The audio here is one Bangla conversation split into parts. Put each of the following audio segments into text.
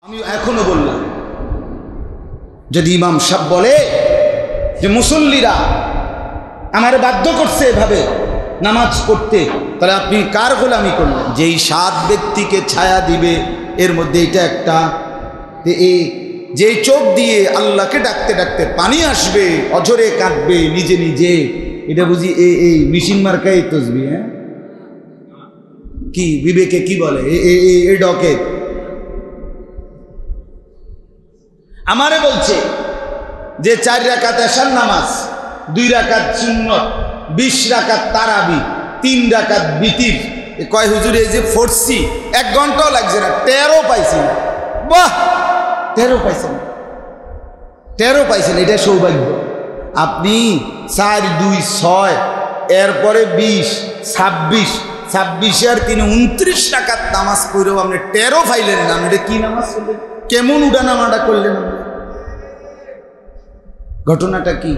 আমি এখনো বললাম, যদি ইমাম সাহেব বলে যে মুসল্লিরা আমার বাধ্য করছে এভাবে নামাজ পড়তে, তাহলে আপনি কার গোলামি করলেন? যেই 7 ব্যক্তিকে ছায়া দিবে এর মধ্যে এটা একটা, যেই চোখ দিয়ে আল্লাহকে ডাকতে ডাকতে পানি আসবে, অঝরে কাঁদবে নিজে নিজে, এটা বুঝি এই মিশিন মার্কাই তসবি? হ্যাঁ, কি বিবেকে কি বলে এ ডকে? আমারে বলছে যে 4 রাকাত এশার নামাজ, 2 রাকাত সুন্নত, 20 রাকাত তারাবি, 3 রাকাত বিতির। কয় হুজুর এই যে ফোর্সি 1 ঘন্টাও লাগছে না, 13 পাইছি না। বাহ, 13 পাইছেন, 13 পাইছেন, এটা সৌভাগ্য। আপনি 4, 2, 6 এরপরে 20, 26, 26 আর 3 29 রাকাত নামাজ পড়েও আপনি 13 পাইলেন না। এটা কি নামাজ করলেন? কেমন উঠানামাটা করলেন? ঘটনাটা কি?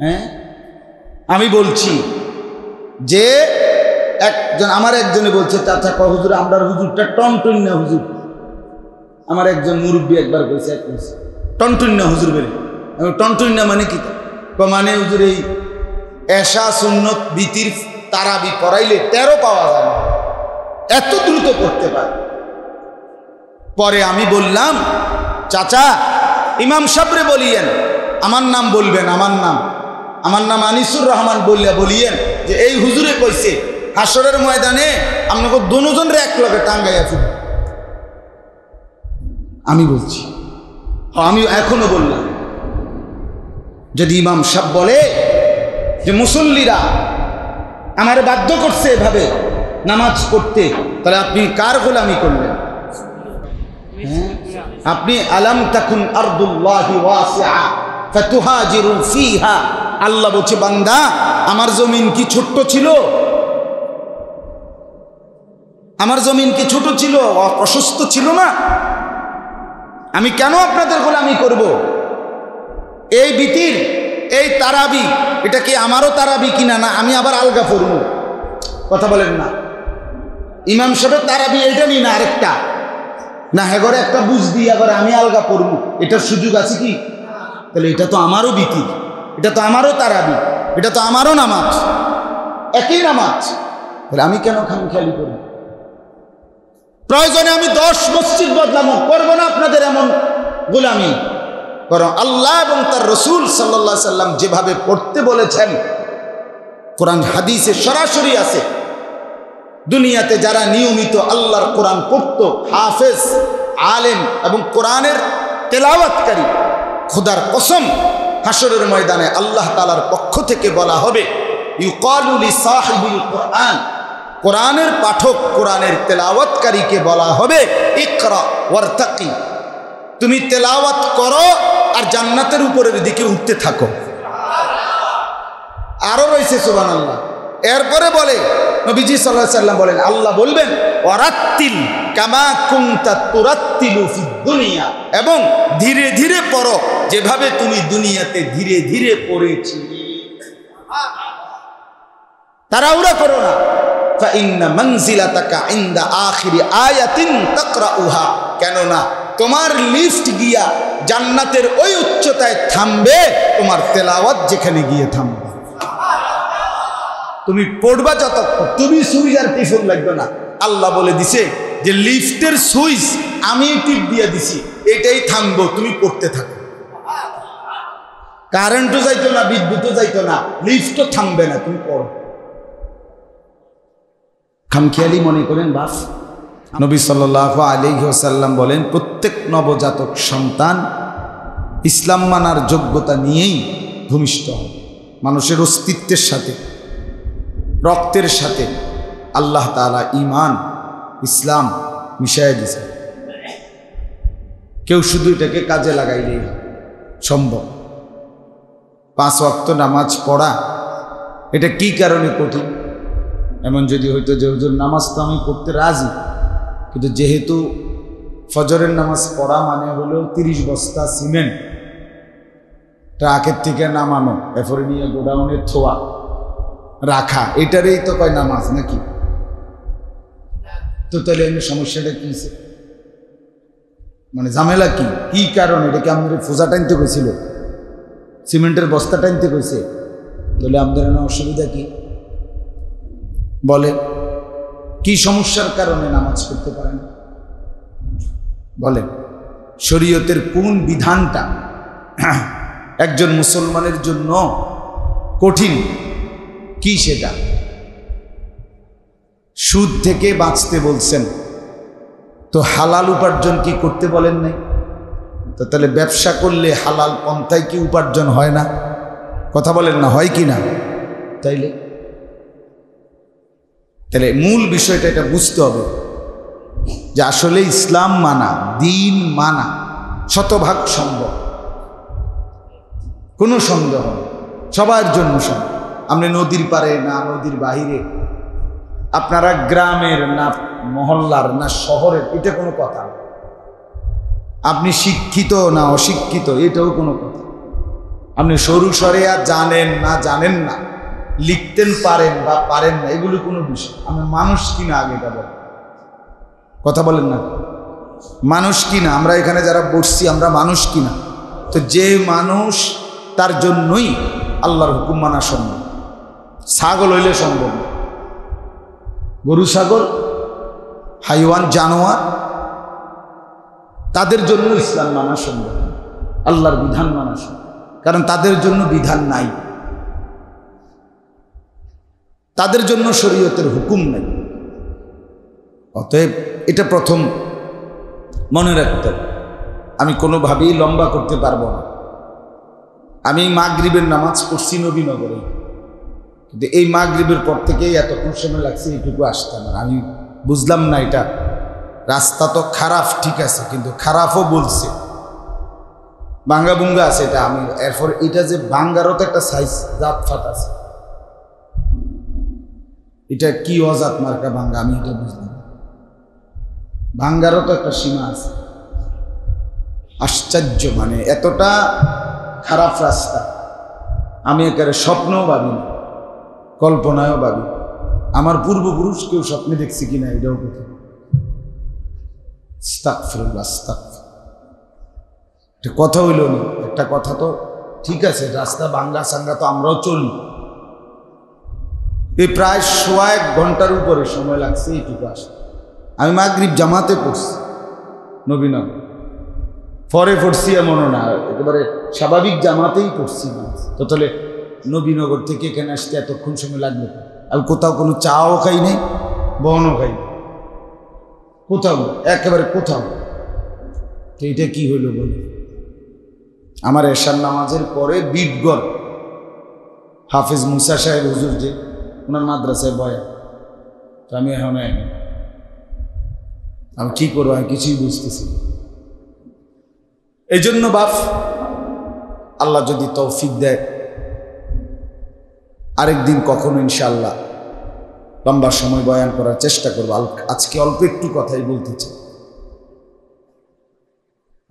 হ্যাঁ, আমি বলছি যে আমার একজনে বলছে, চাচা কয় হুজুর আমরা হুজুরটা টনটন না হুজুর। আমার একজন মুরব্বী একবার বলছে, টনটন না হুজুর বলে। টনটন না মানে কি? মানে হুজুর এই এশা সুন্নত বিতির তারাবি পড়াইলে 13 পাওয়া যায় না, এত দ্রুত পড়তে পারে। পরে আমি বললাম, চাচা ইমাম সাহেবরে বলিয়েন, আমার নাম বলবেন, আমার নাম আনিসুর রহমান বলিয়েন যে এই হুজুরে কইছে হাসরের ময়দানে আপনাকে দুজনরে এক লগে টাঙ্গাইয়া ফেলবে। আমি বলছি, আমি এখনো বললাম, যদি ইমাম সাহেব বলে যে মুসল্লিরা আমার বাধ্য করছে এভাবে নামাজ পড়তে, তাহলে আপনি কার গোলামি করলেন? আপনি আলাম তাকুন আরদুল্লাহি ওয়াসিআ ফাতুহাজিরু ফিহা। আল্লাহ বলছে, বান্দা আমার জমিন কি ছোট্ট ছিল? আমার জমিন কি ছোট ছিল, অপ্রশস্ত ছিল না? আমি কেন আপনাদের গোলামি করব? এই বিতির, এই তারাবি, এটা কি আমারও তারাবি কিনা? না আমি আবার আলগা পড়ব? কথা বলেন না। ইমাম সাহেবের তারাবি এইটা নি না আরেকটা না, হেগরে একটা বুঝ দিয়ে আবার আমি আলগা পড়ব, এটার সুযোগ আছে কি? তাহলে এটা তো আমারও বিতির, এটা তো আমারও তারাবি, এটা তো আমারও নামাজ, একই নামাজ। তাহলে আমি কেন খামখেয়ালি করব? প্রয়োজনে আমি 10 মসজিদ বদলামো, করবো না আপনাদের এমন গোলামি। বরং আল্লাহ এবং তার রসুল সাল্লাল্লাহু আলাইহি সাল্লাম যেভাবে পড়তে বলেছেন, কোরআন হাদিসে সরাসরি আছে। দুনিয়াতে যারা নিয়মিত আল্লাহর কোরআন পড়তো, হাফেজ, আলেম এবং কোরআনের তেলাওয়াতকারী, খোদার কসম হাসরের ময়দানে আল্লাহ তাআলার পক্ষ থেকে বলা হবে, ইউকালু লিসাহিবিল কোরআন, কোরআনের পাঠক, কোরআনের তেলাওয়াতকারীকে বলা হবে, ইকরা ওয়ারতাকি, তুমি তেলাওয়াত করো আর জান্নাতের উপরের দিকে উঠতে থাকো। আরো রয়েছে সুবহানাল্লাহ। এরপরে বলে নবীজি সাল্লাল্লাহু আলাইহি সাল্লাম বলেন, আল্লাহ বলবেন ওয়ারাত্তিল কামা কুনতা তুরাত্তিলু ফিদ দুনিয়া, এবং ধীরে ধীরে পড়ো যেভাবে তুমি দুনিয়াতে ধীরে ধীরে পড়েছিলে। তাড়াহুড়া করো না। ফাইন্না মানজিলাতাকা ইনদা আখিরি আয়াতিন তাকরাউহা, কেননা তোমার লিফট গিয়া জান্নাতের ওই উচ্চতায় থামবে তোমার তেলাওয়াত যেখানে গিয়ে থামবে। তুমি পড়বা যতক্ষণ, তুমি সুইচ আর টিফুন লাগবে না। আল্লাহ বলে দিছে যে লিফটের সুইচ আমি টিপ দিয়ে দিছি, এটাই থামবো, তুমি পড়তে থাকো। কারেন্টও যাইতো না, বিদ্যুৎও যাইতো না, লিফটও থামবে না, তুমি পড়ো। খামখেয়ালি মনে করেন বাস? নবী সাল্লাল্লাহু আলাইহি ওয়াসাল্লাম বলেন, প্রত্যেক নবজাতক সন্তান ইসলাম মানার যোগ্যতা নিয়েই ভূমিষ্ঠ হয়। মানুষের অস্তিত্বের সাথে, রক্তের সাথে আল্লাহ তাআলা ঈমান, ইসলাম মিশাইয়া দিয়েছে। কেউ শুধু এটাকে কাজে লাগাইলেই সম্ভব। 5 ওয়াক্ত নামাজ পড়া, এটা কি কারণে কঠিন? এমন যদি হইতো যে হুজুর নামাজ তো আমি পড়তে রাজি, কিন্তু যেহেতু ফজরের নামাজ পড়া মানে হলো 30 বস্তা সিমেন্ট ট্রাকের থেকে নামানো, এরপরে নিয়ে গোডাউনে থোয়া রাখা, এটারই তো কয় নামাজ নাকি? তো তাহলে এমনি সমস্যাটা কি? মানে ঝামেলা কি কি কারণ? এটা কি আমাদের ফোজা টানতে কইছিল, সিমেন্টের বস্তা টানতে কইছে? তাহলে আমাদের না অসুবিধা কি? বলে কি সমস্যার কারণে নামাজ পড়তে পারে না? বলেন শরীয়তের কোন বিধানটা একজন মুসলমানের জন্য কঠিন? কি সেটা? সুদ থেকে বাঁচতে বলছেন, তো হালাল উপার্জন কি করতে বলেন নাই? তো তাহলে ব্যবসা করলে হালাল পন্থায় কি উপার্জন হয় না? কথা বলেন না, হয় কি না? তাইলে মূল বিষয়টা এটা বুঝতে হবে যে আসলে ইসলাম মানা, দিন মানা শতভাগ সম্ভব, কোনো সন্দেহ নেই, সবার জন্য সম্ভব। আপনি নদীর পারে না নদীর বাহিরে, আপনারা গ্রামের না মহল্লার না শহরের, এটা কোনো কথা না। আপনি শিক্ষিত না অশিক্ষিত, এটাও কোনো কথা। আপনি সরু সরেয়া জানেন না জানেন না, লিখতেন পারেন বা পারেন না, এগুলো কোনো বিষয়। আমি মানুষ কিনা আগে এটা বলেন, কথা বলেন না, মানুষ কিনা? আমরা এখানে যারা বসছি আমরা মানুষ কিনা? তো যে মানুষ তার জন্যই আল্লাহর হুকুম মানা সম্ভব। ছাগল হইলে সম্ভব না, গরু ছাগল হাইওয়ান জানোয়ার তাদের জন্য ইসলাম মানা সম্ভব, আল্লাহর বিধান মানা সম্ভব, কারণ তাদের জন্য বিধান নাই, তাদের জন্য শরীয়তের হুকুম নাই। অতএব এটা প্রথম মনে রাখতে হবে। আমি কোনোভাবেই লম্বা করতে পারবো না। আমি মাগরিবের নামাজ পড়ছি নবীনগরে, কিন্তু এই মাগরিবের পর থেকেই এতক্ষণ সময় লাগছে এইটুকু আসতে না। আমি বুঝলাম না, এটা রাস্তা তো খারাপ, ঠিক আছে, কিন্তু খারাপও বলছে, ভাঙ্গা বুঙ্গা আছে এটা। আমি এরপর এটা যে ভাঙ্গারও তো একটা সাইজ জাত ফাত আছে, এটা কি অজাত মার্কা ভাঙ্গা আমি এটা বুঝলাম। ভাঙ্গারও তো একটা সীমা আছে। আশ্চর্য, মানে এতটা খারাপ রাস্তা আমি একেবারে স্বপ্নও ভাবি না, কল্পনায়ও ভাবি। আমার পূর্বপুরুষ কেউ স্বপ্নে দেখছি কিনা এটাও কথা। একটা কথা হইল না, একটা কথা তো ঠিক আছে, রাস্তা ভাঙ্গা সাঙ্গা তো আমরাও চলি। এই প্রায় 1.5 ঘন্টার উপরে সময় লাগছে এইটুকু আসে। আমি মাগরিব জামাতে পড়ছি নবীনগর, পরে পড়ছি এমনও না, একেবারে স্বাভাবিক জামাতেই পড়ছি না। তো তাহলে নবীনগর থেকে এখানে আসতে এতক্ষণ সময় লাগবে? আমি কোথাও কোনো চাও খাই নাই, বনও খাই, কোথাও একেবারে কোথাও। তো এটা কি হইল বলে? আমার এশার নামাজের পরে বিটগড় হাফিজ মুসা সাহেব হুজুর যে ওনার মাদ্রাসায় বয়া, তো আমি এখন আমি কি করবো, আমি কিছুই বুঝতেছি। এই জন্য বাপ, আল্লাহ যদি তৌফিক দেয় আরেকদিন কখনো ইনশাআল্লাহ লম্বা সময় বয়ান করার চেষ্টা করবো। আজকে অল্প একটু কথাই বলতে চাই।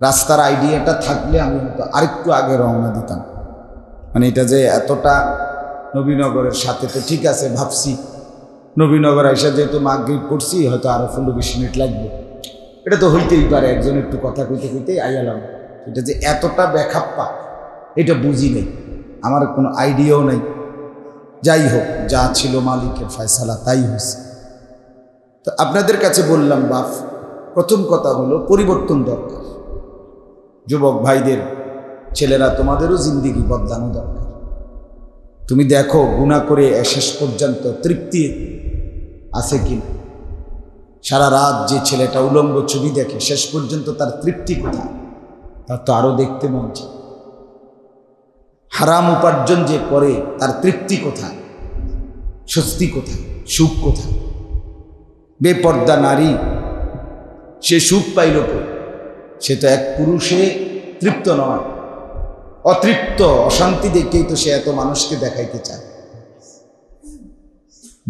রাস্তার আইডিয়াটা থাকলে আমি হয়তো আরেকটু আগে রওনা দিতাম। মানে এটা যে এতটা নবীনগরের সাথে, তো ঠিক আছে, ভাবছি নবীনগর আইসা যেহেতু মাগরিব পড়ছি হয়তো আরো 15-20 মিনিট লাগবে, এটা তো হইতেই পারে, একজন একটু কথা কইতে কইতেই আইয়ালাম। এটা যে এতটা ব্যাখাপ্পা এটা বুঝি নেই, আমার কোনো আইডিয়াও নেই। যাই হোক, যা ছিল মালিকের ফয়সালা তাই হয়েছে। তো আপনাদের কাছে বললাম বাপ, প্রথম কথা হলো পরিবর্তন দরকার। যুবক ভাইদের, ছেলেরা, তোমাদেরও জিন্দিগি বদলানো দরকার। তুমি দেখো গুনাহ করে শেষ পর্যন্ত তৃপ্তি আছে কি? সারা রাত যে ছেলেটা উলঙ্গ ছবি দেখে শেষ পর্যন্ত তার তৃপ্তি কোথায়? তার তো আরো দেখতে মন চায়। হারাম উপার্জন যে করে তার তৃপ্তি কোথায়? স্বস্তি কোথায়? সুখ কোথায়? বেপর্দা নারী সে সুখ পাইল কই? সে তো এক পুরুষে তৃপ্ত নয়, অতৃপ্ত, অশান্তি দেখেই তো সে এত মানুষকে দেখাইতে চায়।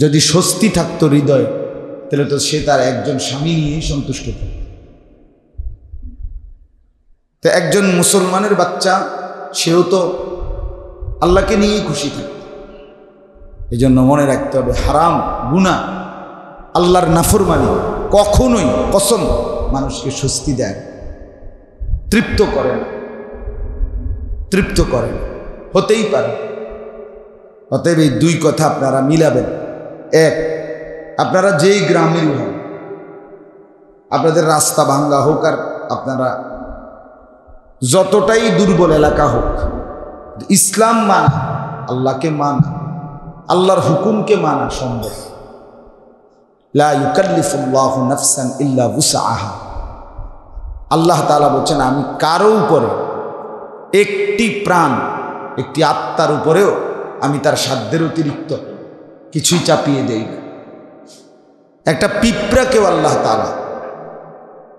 যদি স্বস্তি থাকতো হৃদয়ে, তাহলে তো সে তার একজন স্বামী নিয়েই সন্তুষ্ট থাকত। তো একজন মুসলমানের বাচ্চা, সেও তো আল্লাহকে নিয়েই খুশি থাকে। এই জন্য মনে রাখতে হবে, হারাম, গুনাহ, আল্লাহর নাফরমানি কখনোই কসম মানুষকে স্বস্তি দেয়। তৃপ্ত করে না, তৃপ্ত করে না, হতেই পারে। অতএব এই দুই কথা আপনারা মিলাবেন। এক, আপনারা যেই গ্রামেরই হন, আপনাদের রাস্তা ভাঙ্গা হোক আর আপনারা যতটাই দুর্বল এলাকা হোক, ইসলাম মানা, আল্লাহকে মানা, আল্লাহর হুকুমকে মানা সম্ভব। লা ইউকাল্লিফুল্লাহু নাফসান ইল্লা উসআহা। আল্লাহ তাআলা বলছেন, আমি কারো উপরে, একটি প্রাণ, একটি আত্মার উপরেও আমি তার সাধ্যের অতিরিক্ত কিছুই চাপিয়ে দেই না। একটা পিঁপড়াকেও আল্লাহ তাআলা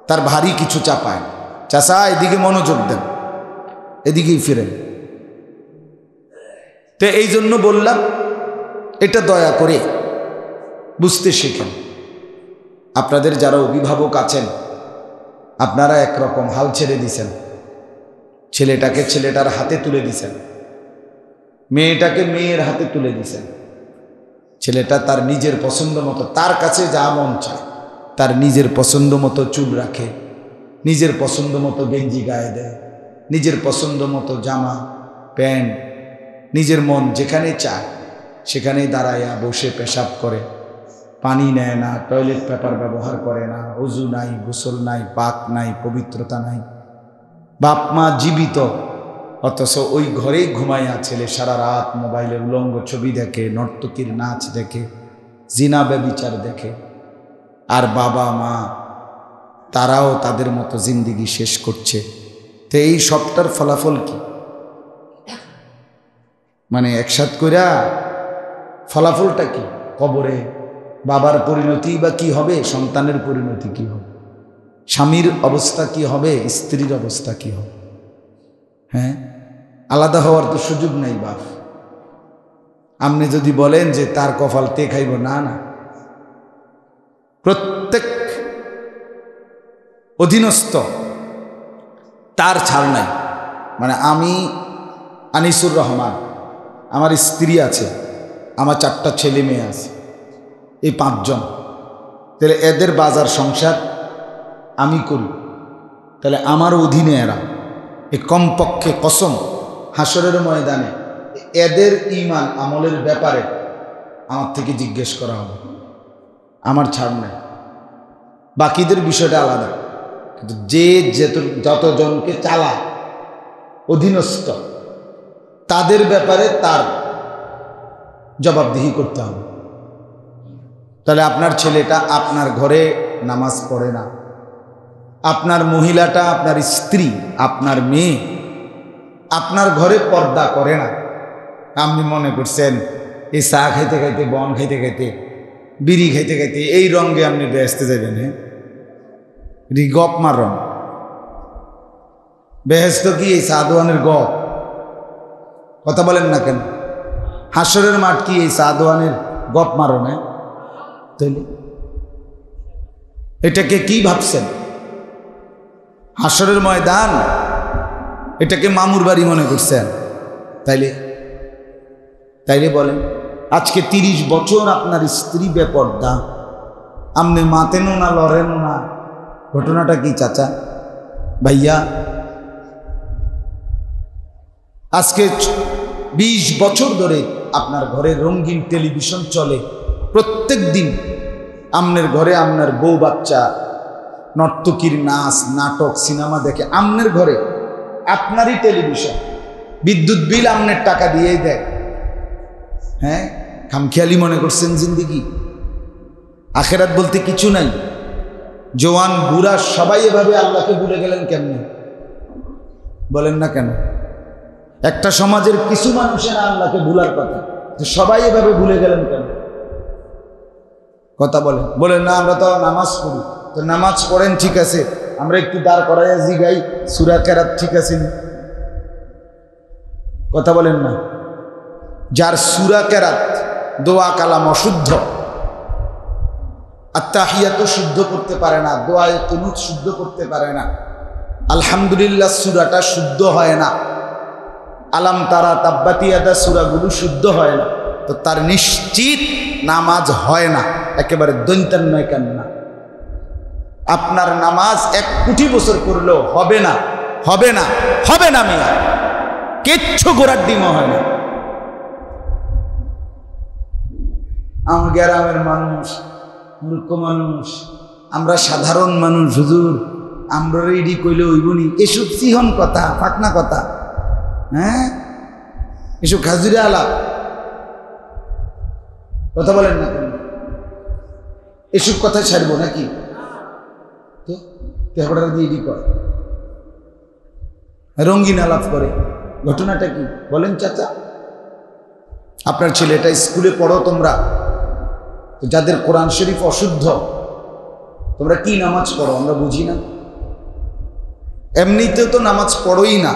তার ভারী কিছু চাপায় না। চাচা এদিকে মনোযোগ দেন, এদিকেই ফিরেন। তো এই জন্য বললাম, এটা দয়া করে বুঝতে শেখেন। আপনাদের যারা অভিভাবক আছেন, আপনারা একরকম হাল ছেড়ে দিছেন, ছেলেটাকে ছেলেটার হাতে তুলে দিছেন, মেয়েটাকে মেয়ের হাতে তুলে দিছেন। ছেলেটা তার নিজের পছন্দ মতো, তার কাছে যা মন চায়, তার নিজের পছন্দ মতো চুল রাখে, নিজের পছন্দ মতো গেঞ্জি গায়ে দেয়, নিজের পছন্দ মতো জামা প্যান্ট, নিজের মন যেখানে চায় সেখানেই দাঁড়াইয়া বসে পেশাব করে, পানি নেয় না, টয়লেট পেপার ব্যবহার করে না, ওযু নাই, গোসল নাই, পাক নাই, পবিত্রতা নাই। বাপ মা জীবিত, অথচ ওই ঘরেই ঘুমাইয়া ছেলে সারা রাত মোবাইলে উলঙ্গ ছবি দেখে, নর্তকীর নাচ দেখে, জিনা ব্যভিচার দেখে। আর বাবা মা তারাও তাদের মতো জিন্দিগি শেষ করছে। তো এই সবটার ফলাফল কি? মানে একসাথ কইরা ফলাফলটা কি? কবরে বাবার পরিণতি বা কি হবে, সন্তানের পরিণতি কি হবে, স্বামীর অবস্থা কি হবে, স্ত্রীর অবস্থা কি হবে? হ্যাঁ, আলাদা হওয়ার তো সুযোগ নাই বাপ। আপনি যদি বলেন যে তার কপাল তে খাইব, না না, প্রত্যেক অধীনস্থ তার ছাড় নাই। মানে আমি আনিসুর রহমান, আমার স্ত্রী আছে, আমার 4টা ছেলে মেয়ে আছে, এই 5 জন। তাহলে এদের বাজার সংসার আমি করি, তাহলে আমার অধীনে এরা। এই কমপক্ষে কসম হাসরের ময়দানে এদের ঈমান আমলের ব্যাপারে আমার থেকে জিজ্ঞেস করা হবে, আমার ছাড় নাই। বাকিদের বিষয়টা আলাদা, কিন্তু যে যতজনকে চালা অধীনস্থ, তাদের ব্যাপারে তার জবাবদিহি করতে হবে। তাহলে আপনার ছেলেটা আপনার ঘরে নামাজ পড়ে না, আপনার মহিলাটা, আপনার স্ত্রী, আপনার মেয়ে আপনার ঘরে পর্দা করে না। আপনি মনে করছেন এই চা খাইতে খাইতে, বন খাইতে খাইতে, বিড়ি খাইতে খাইতে এই রঙে আপনি বেহেস্তে যাবেন? হ্যাঁ, গপ মার রং। বেহেস্ত কি এই সাদওয়ানের গপ? কথা বলেন না কেন? হাসরের মাঠ কি এই সাদওয়ানের গপ মারো না? তাইলে এটাকে কি ভাবছেন? হাসরের ময়দান এটাকে মামুর বাড়ি মনে করছেন? তাইলে বলেন, আজকে 30 বছর আপনার স্ত্রী বেপর্দা, আপনি মাতেনও না, লড়েনও না, ঘটনাটা কি চাচা, ভাইয়া? আজকে 20 বছর ধরে আপনার ঘরে রঙিন টেলিভিশন চলে, প্রত্যেক দিন আপনার ঘরে আপনার বউ বাচ্চা নর্তকীর নাচ, নাটক, সিনেমা দেখে। আপনার ঘরে আপনারই টেলিভিশন, বিদ্যুৎ বিল আপনার টাকা দিয়েই দেয়। হ্যাঁ, খামখেয়ালি মনে করছেন জিন্দিগি? আখেরাত বলতে কিছু নাই। জওয়ান বুড়া সবাই এভাবে আল্লাহকে ভুলে গেলেন কেমনে? বলেন না কেন? একটা সমাজের কিছু মানুষের আল্লাহকে ভুলার কথা, সবাই এভাবে ভুলে গেলেন কেন? কথা বলেন না, আমরা তো নামাজ পড়ি। তো নামাজ পড়েন ঠিক আছে, আমরা একটু দাঁড় করাইয়া জিগাই সূরা কেরাত ঠিক আছে? কথা বলেন না। যার সূরা কেরাত, দোয়া কালাম অশুদ্ধ, আত্তাহিয়াত শুদ্ধ করতে পারে না, দোয়ায়ে কুনুত শুদ্ধ করতে পারে না, আলহামদুলিল্লাহ সূরাটা শুদ্ধ হয় না, আলাম তারা, তাব্বাতি ইয়াদা সূরাগুলো শুদ্ধ হয় না, তো তার নিশ্চিত নামাজ হয় না, একেবারে দৈন্তান্নয় কান্না। আপনার নামাজ 1 কোটি বছর করলেও হবে না, হবে না, হবে না মিয়া, কিচ্ছু ঘোড়ার ডিমও হয় না। আমার গ্রামের মানুষ, মূর্খ মানুষ, আমরা সাধারণ মানুষ, হুজুর আমরা রেডি কইলে হইবনি, এসব সিহন কথা, ফাকনা কথা, হ্যাঁ এসব খাজুরে আলাপ, কথা বলেন না কেন? এসব কথা ছাড়বো নাকি? রেডি করে রঙ্গিন আলাপ করে, ঘটনাটা কি বলেন চাচা? আপনার ছেলেটা স্কুলে পড়ো তোমরা, যাদের কোরআন শরীফ অশুদ্ধ, তোমরা কি নামাজ পড়ো আমরা বুঝি না? এমনিতেও তো নামাজ পড়োই না,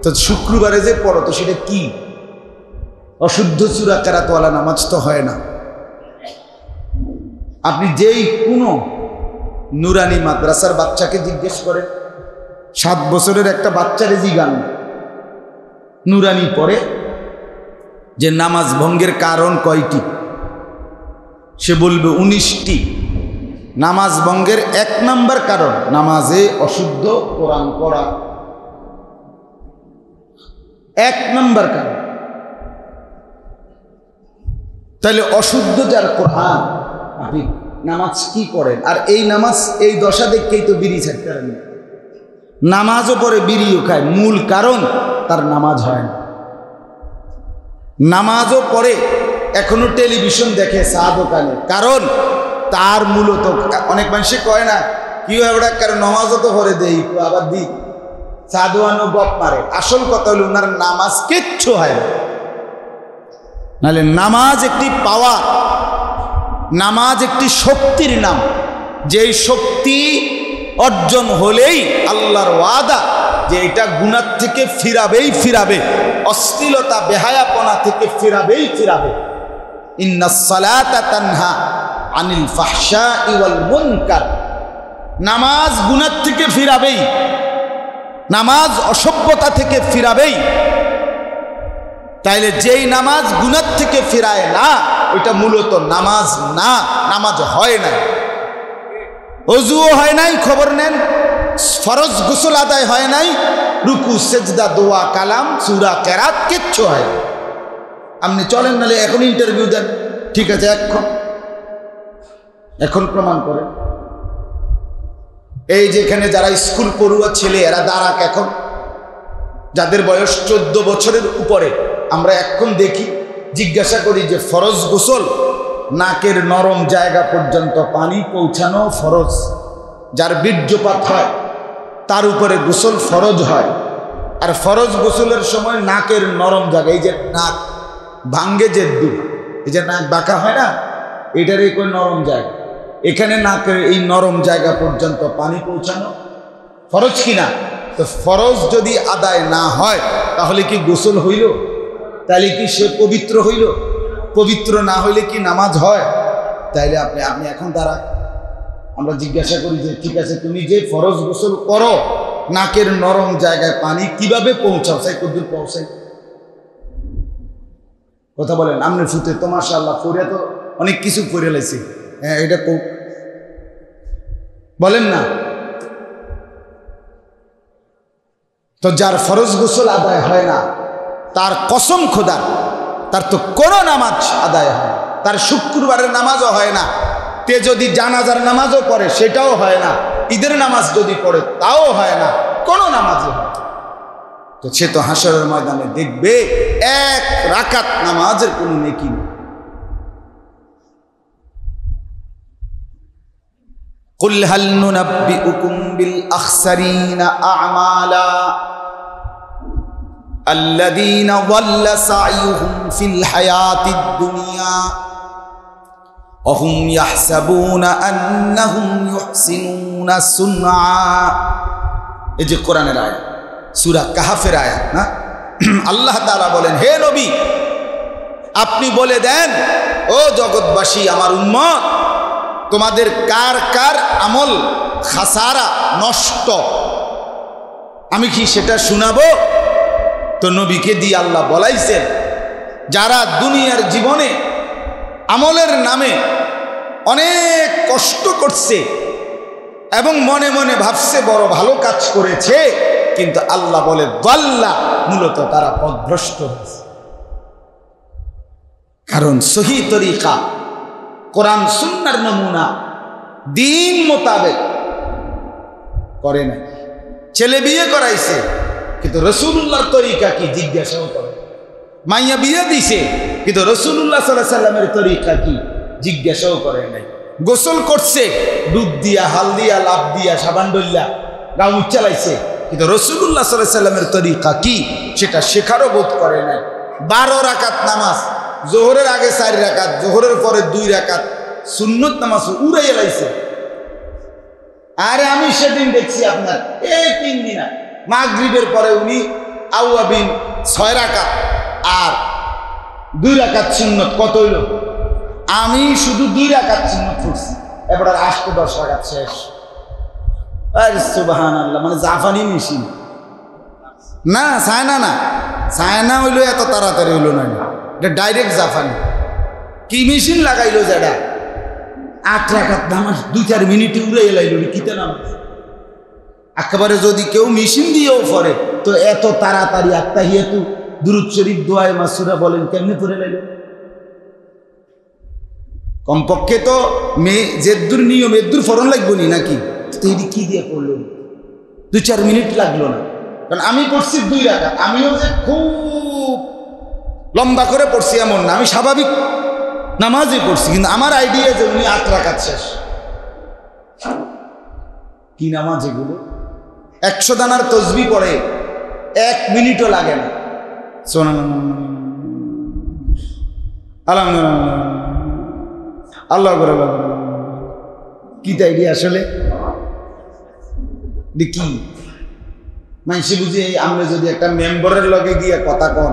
তো শুক্রবারে যে পড়ো তো সেটা কি? অশুদ্ধ সূরা কেরাতওয়ালা নামাজ তো হয় না। আপনি যেই কোনো নুরানি মাদ্রাসার বাচ্চাকে জিজ্ঞেস করেন, 7 বছরের একটা বাচ্চারে জিগান নুরানি পড়ে যে নামাজ ভঙ্গের কারণ কয়টি, সে বলবে 19টি। নামাজ ভঙ্গের 1 নম্বর কারণ নামাজে অশুদ্ধ কোরআন পড়া, 1 নম্বর কারণ। তাহলে অশুদ্ধ যার কোরআন, আপনি নামাজ কি পড়েন? আর এই নামাজ এই দশা দেখেই তো বিড়ি ছাড়তে পারেন, নামাজও পড়ে বিড়িও খায়, মূল কারণ তার নামাজ হয় না। নামাজও পড়ে এখনো টেলিভিশন দেখে চা দোকানে, কারণ তার মূলত অনেক মানুষে কয় না কি হবে, কারণ নামাজও তো পড়ে দেই আবার দিই চা দোয়ানো গপ মারে। আসল কথা হলো ওনার নামাজ কিচ্ছু হয় না। নাহলে নামাজ একটি পাওয়ার, নামাজ একটি শক্তির নাম, যেই শক্তি অর্জন হলেই আল্লাহর ওয়াদা যে এটা গুনাহ থেকে ফিরাবেই ফিরাবে, অশ্লীলতা বেহায়াপনা থেকে ফিরাবেই ফিরাবে। ইন্নাস সালাতা তানহা আনিল ফাহশাই ওয়াল মুনকার, নামাজ গুনাহ থেকে ফিরাবেই, নামাজ অসভ্যতা থেকে ফিরাবেই। তাইলে যেই নামাজ গুনাহ থেকে ফিরায় না ওইটা মূলত নামাজ না, নামাজ হয় না। ওযুও হয় নাই, খবর নেন, ফরজ গোসল আদায় হয় নাই, রুকু সেজদা দোয়া কালাম সূরা কেরাত কিচ্ছু হয় না। আপনি চলেন, নালে এখন ইন্টারভিউ দেন, ঠিক আছে এখন প্রমাণ করেন। এই যেখানে যারা স্কুল পড়ুয়া ছেলে এরা দাঁড়াক, এখন যাদের বয়স 14 বছরের উপরে, আমরা এখন দেখি, জিজ্ঞাসা করি যে ফরজ গোসল নাকের নরম জায়গা পর্যন্ত পানি পৌঁছানো ফরজ, যার বীর্যপাত হয় তার উপরে গোসল ফরজ হয়। আর ফরজ গোসলের সময় নাকের নরম জায়গা, এই যে নাক ভাঙ্গে যে এই যে নাক বাঁকা হয় না, এটার এই নরম জায়গা, এখানে নাকের এই নরম জায়গা পর্যন্ত পানি পৌঁছানো ফরজ কিনা? তো ফরজ যদি আদায় না হয় তাহলে কি গোসল হইল? তাহলে কি সে পবিত্র হইল? পবিত্র না হইলে কি নামাজ হয়? তাইলে আপনি এখন দ্বারা আমরা জিজ্ঞাসা করি যে ঠিক আছে, তুমি যে ফরজ গোসল করো নাকের নরম জায়গায় পানি কিভাবে পৌঁছাও, সেই কদ্দুর পৌঁছাই? কথা বলেন। আমনে ফুতে তো মাশাআল্লাহ পড়ে তো অনেক কিছু করে লাইছি, হ্যাঁ এটা বলেন না। তো যার ফরজ গোসল আদায় হয় না, তার কসম খোদার তার তো কোনো নামাজ আদায় হয় না, তার শুক্রবারের নামাজও হয় না, তে যদি জানাজার নামাজও পড়ে সেটাও হয় না, ঈদের নামাজ যদি পড়ে তাও হয় না, কোনো নামাজই হয় না। তো সে তো হাসরের ময়দানে দেখবে 1 রাকাত নামাজের কোনো নেকি নেই। কুল হাল নুনাব্বিউকুম বিল আখসারিনা আ'মালা الذين ضل سعيهم في الحياة الدنيا وهم يحسبون أنهم يحسنون صنعا। এই যে কোরআনের আয়াত, সূরা কাহফের আয়াত না? আল্লাহ তাআলা বলেন, হে নবী আপনি বলে দেন, ও জগৎবাসী আমার উম্মত, তোমাদের কার কার আমল খাসারা নষ্ট, আমি কি সেটা শোনাবো? তো নবীকে দিয়ে আল্লাহ বলাইছেন, যারা দুনিয়ার জীবনে আমলের নামে অনেক কষ্ট করছে এবং মনে মনে ভাবছে বড় ভালো কাজ করেছে, কিন্তু আল্লাহ বলে দাল্লা, মূলত তারা পথভ্রষ্ট হয়েছে। কারণ সহি তরিকা, কোরআন সুন্নাহর নমুনা, দিন মোতাবেক করে নাই। ছেলে বিয়ে করাইছে কিন্তু রাসূলুল্লাহর তরিকা কি জিজ্ঞাসাও করে। মাইয়া বিয়ে দিছে কিন্তু রাসূলুল্লাহ সাল্লাল্লাহু আলাইহি সাল্লামের তরিকা কি জিজ্ঞাসাও করে নাই। গোসল করছে দুধ দিয়া, হাল দিয়া, লাভ দিয়া, সাবান ডল্লা গাউ চালাইছে কিন্তু রাসূলুল্লাহ সাল্লাল্লাহু আলাইহি সাল্লামের তরিকা কি সেটা শেখারও বোধ করে নাই। 12 রাকাত নামাজ, জোহরের আগে 4 রাকাত, জোহরের পরে 2 রাকাত সুন্নত নামাজ উড়াইয়া লাইছে। আরে আমি সেদিন দেখছি আপনার এই 3 দিন মাগরিবের পরে উনি আওয়াবিন 6 রাকাত আর 2 রাকাত সুন্নত, কত হইল? আমি শুধু 2 রাকাত সুন্নত পড়ছি, এবার 8-10 রাকাত শেষ। আরে সুবহানাল্লাহ, মানে জাফানি মেশিন না, সায়না না, সায়না হইলো এত তাড়াতাড়ি হইলো না, এটা ডাইরেক্ট জাফানি। কি মেশিন লাগাইলো যেটা 8 রাকাত নামাজ 2-4 মিনিটে উড়ে এলাইল, কিতে নামাজ একেবারে। যদি কেউ মেশিন দিয়েও পড়ে তো এত তাড়াতাড়ি আত্তাহিয়াতু দুরূদ শরীফ দোয়ায়ে মাসুরা বলেন কেমনে পড়ে লাইল? কমপক্ষে তো জেদ্দুর নিয়ম এদ্দুর ফরন লাগবো নি নাকি? তো এটি কি দিয়ে পড়লো? 2-4 মিনিট লাগলো না। কারণ আমি পড়ছি 2 রাকাত, আমিও যে খুব লম্বা করে পড়ছি এমন না, আমি স্বাভাবিক নামাজই পড়ছি, কিন্তু আমার আইডিয়া যে উনি 8 রাকাত শেষ। কি নামাজ এগুলো? 100 দানার তসবিহ পড়ে 1 মিনিটও লাগে না। আল্লাহ করে কি তাই আসলে কি মানসি বুঝি? আমরা যদি একটা মেম্বারের লগে গিয়ে কথা কন,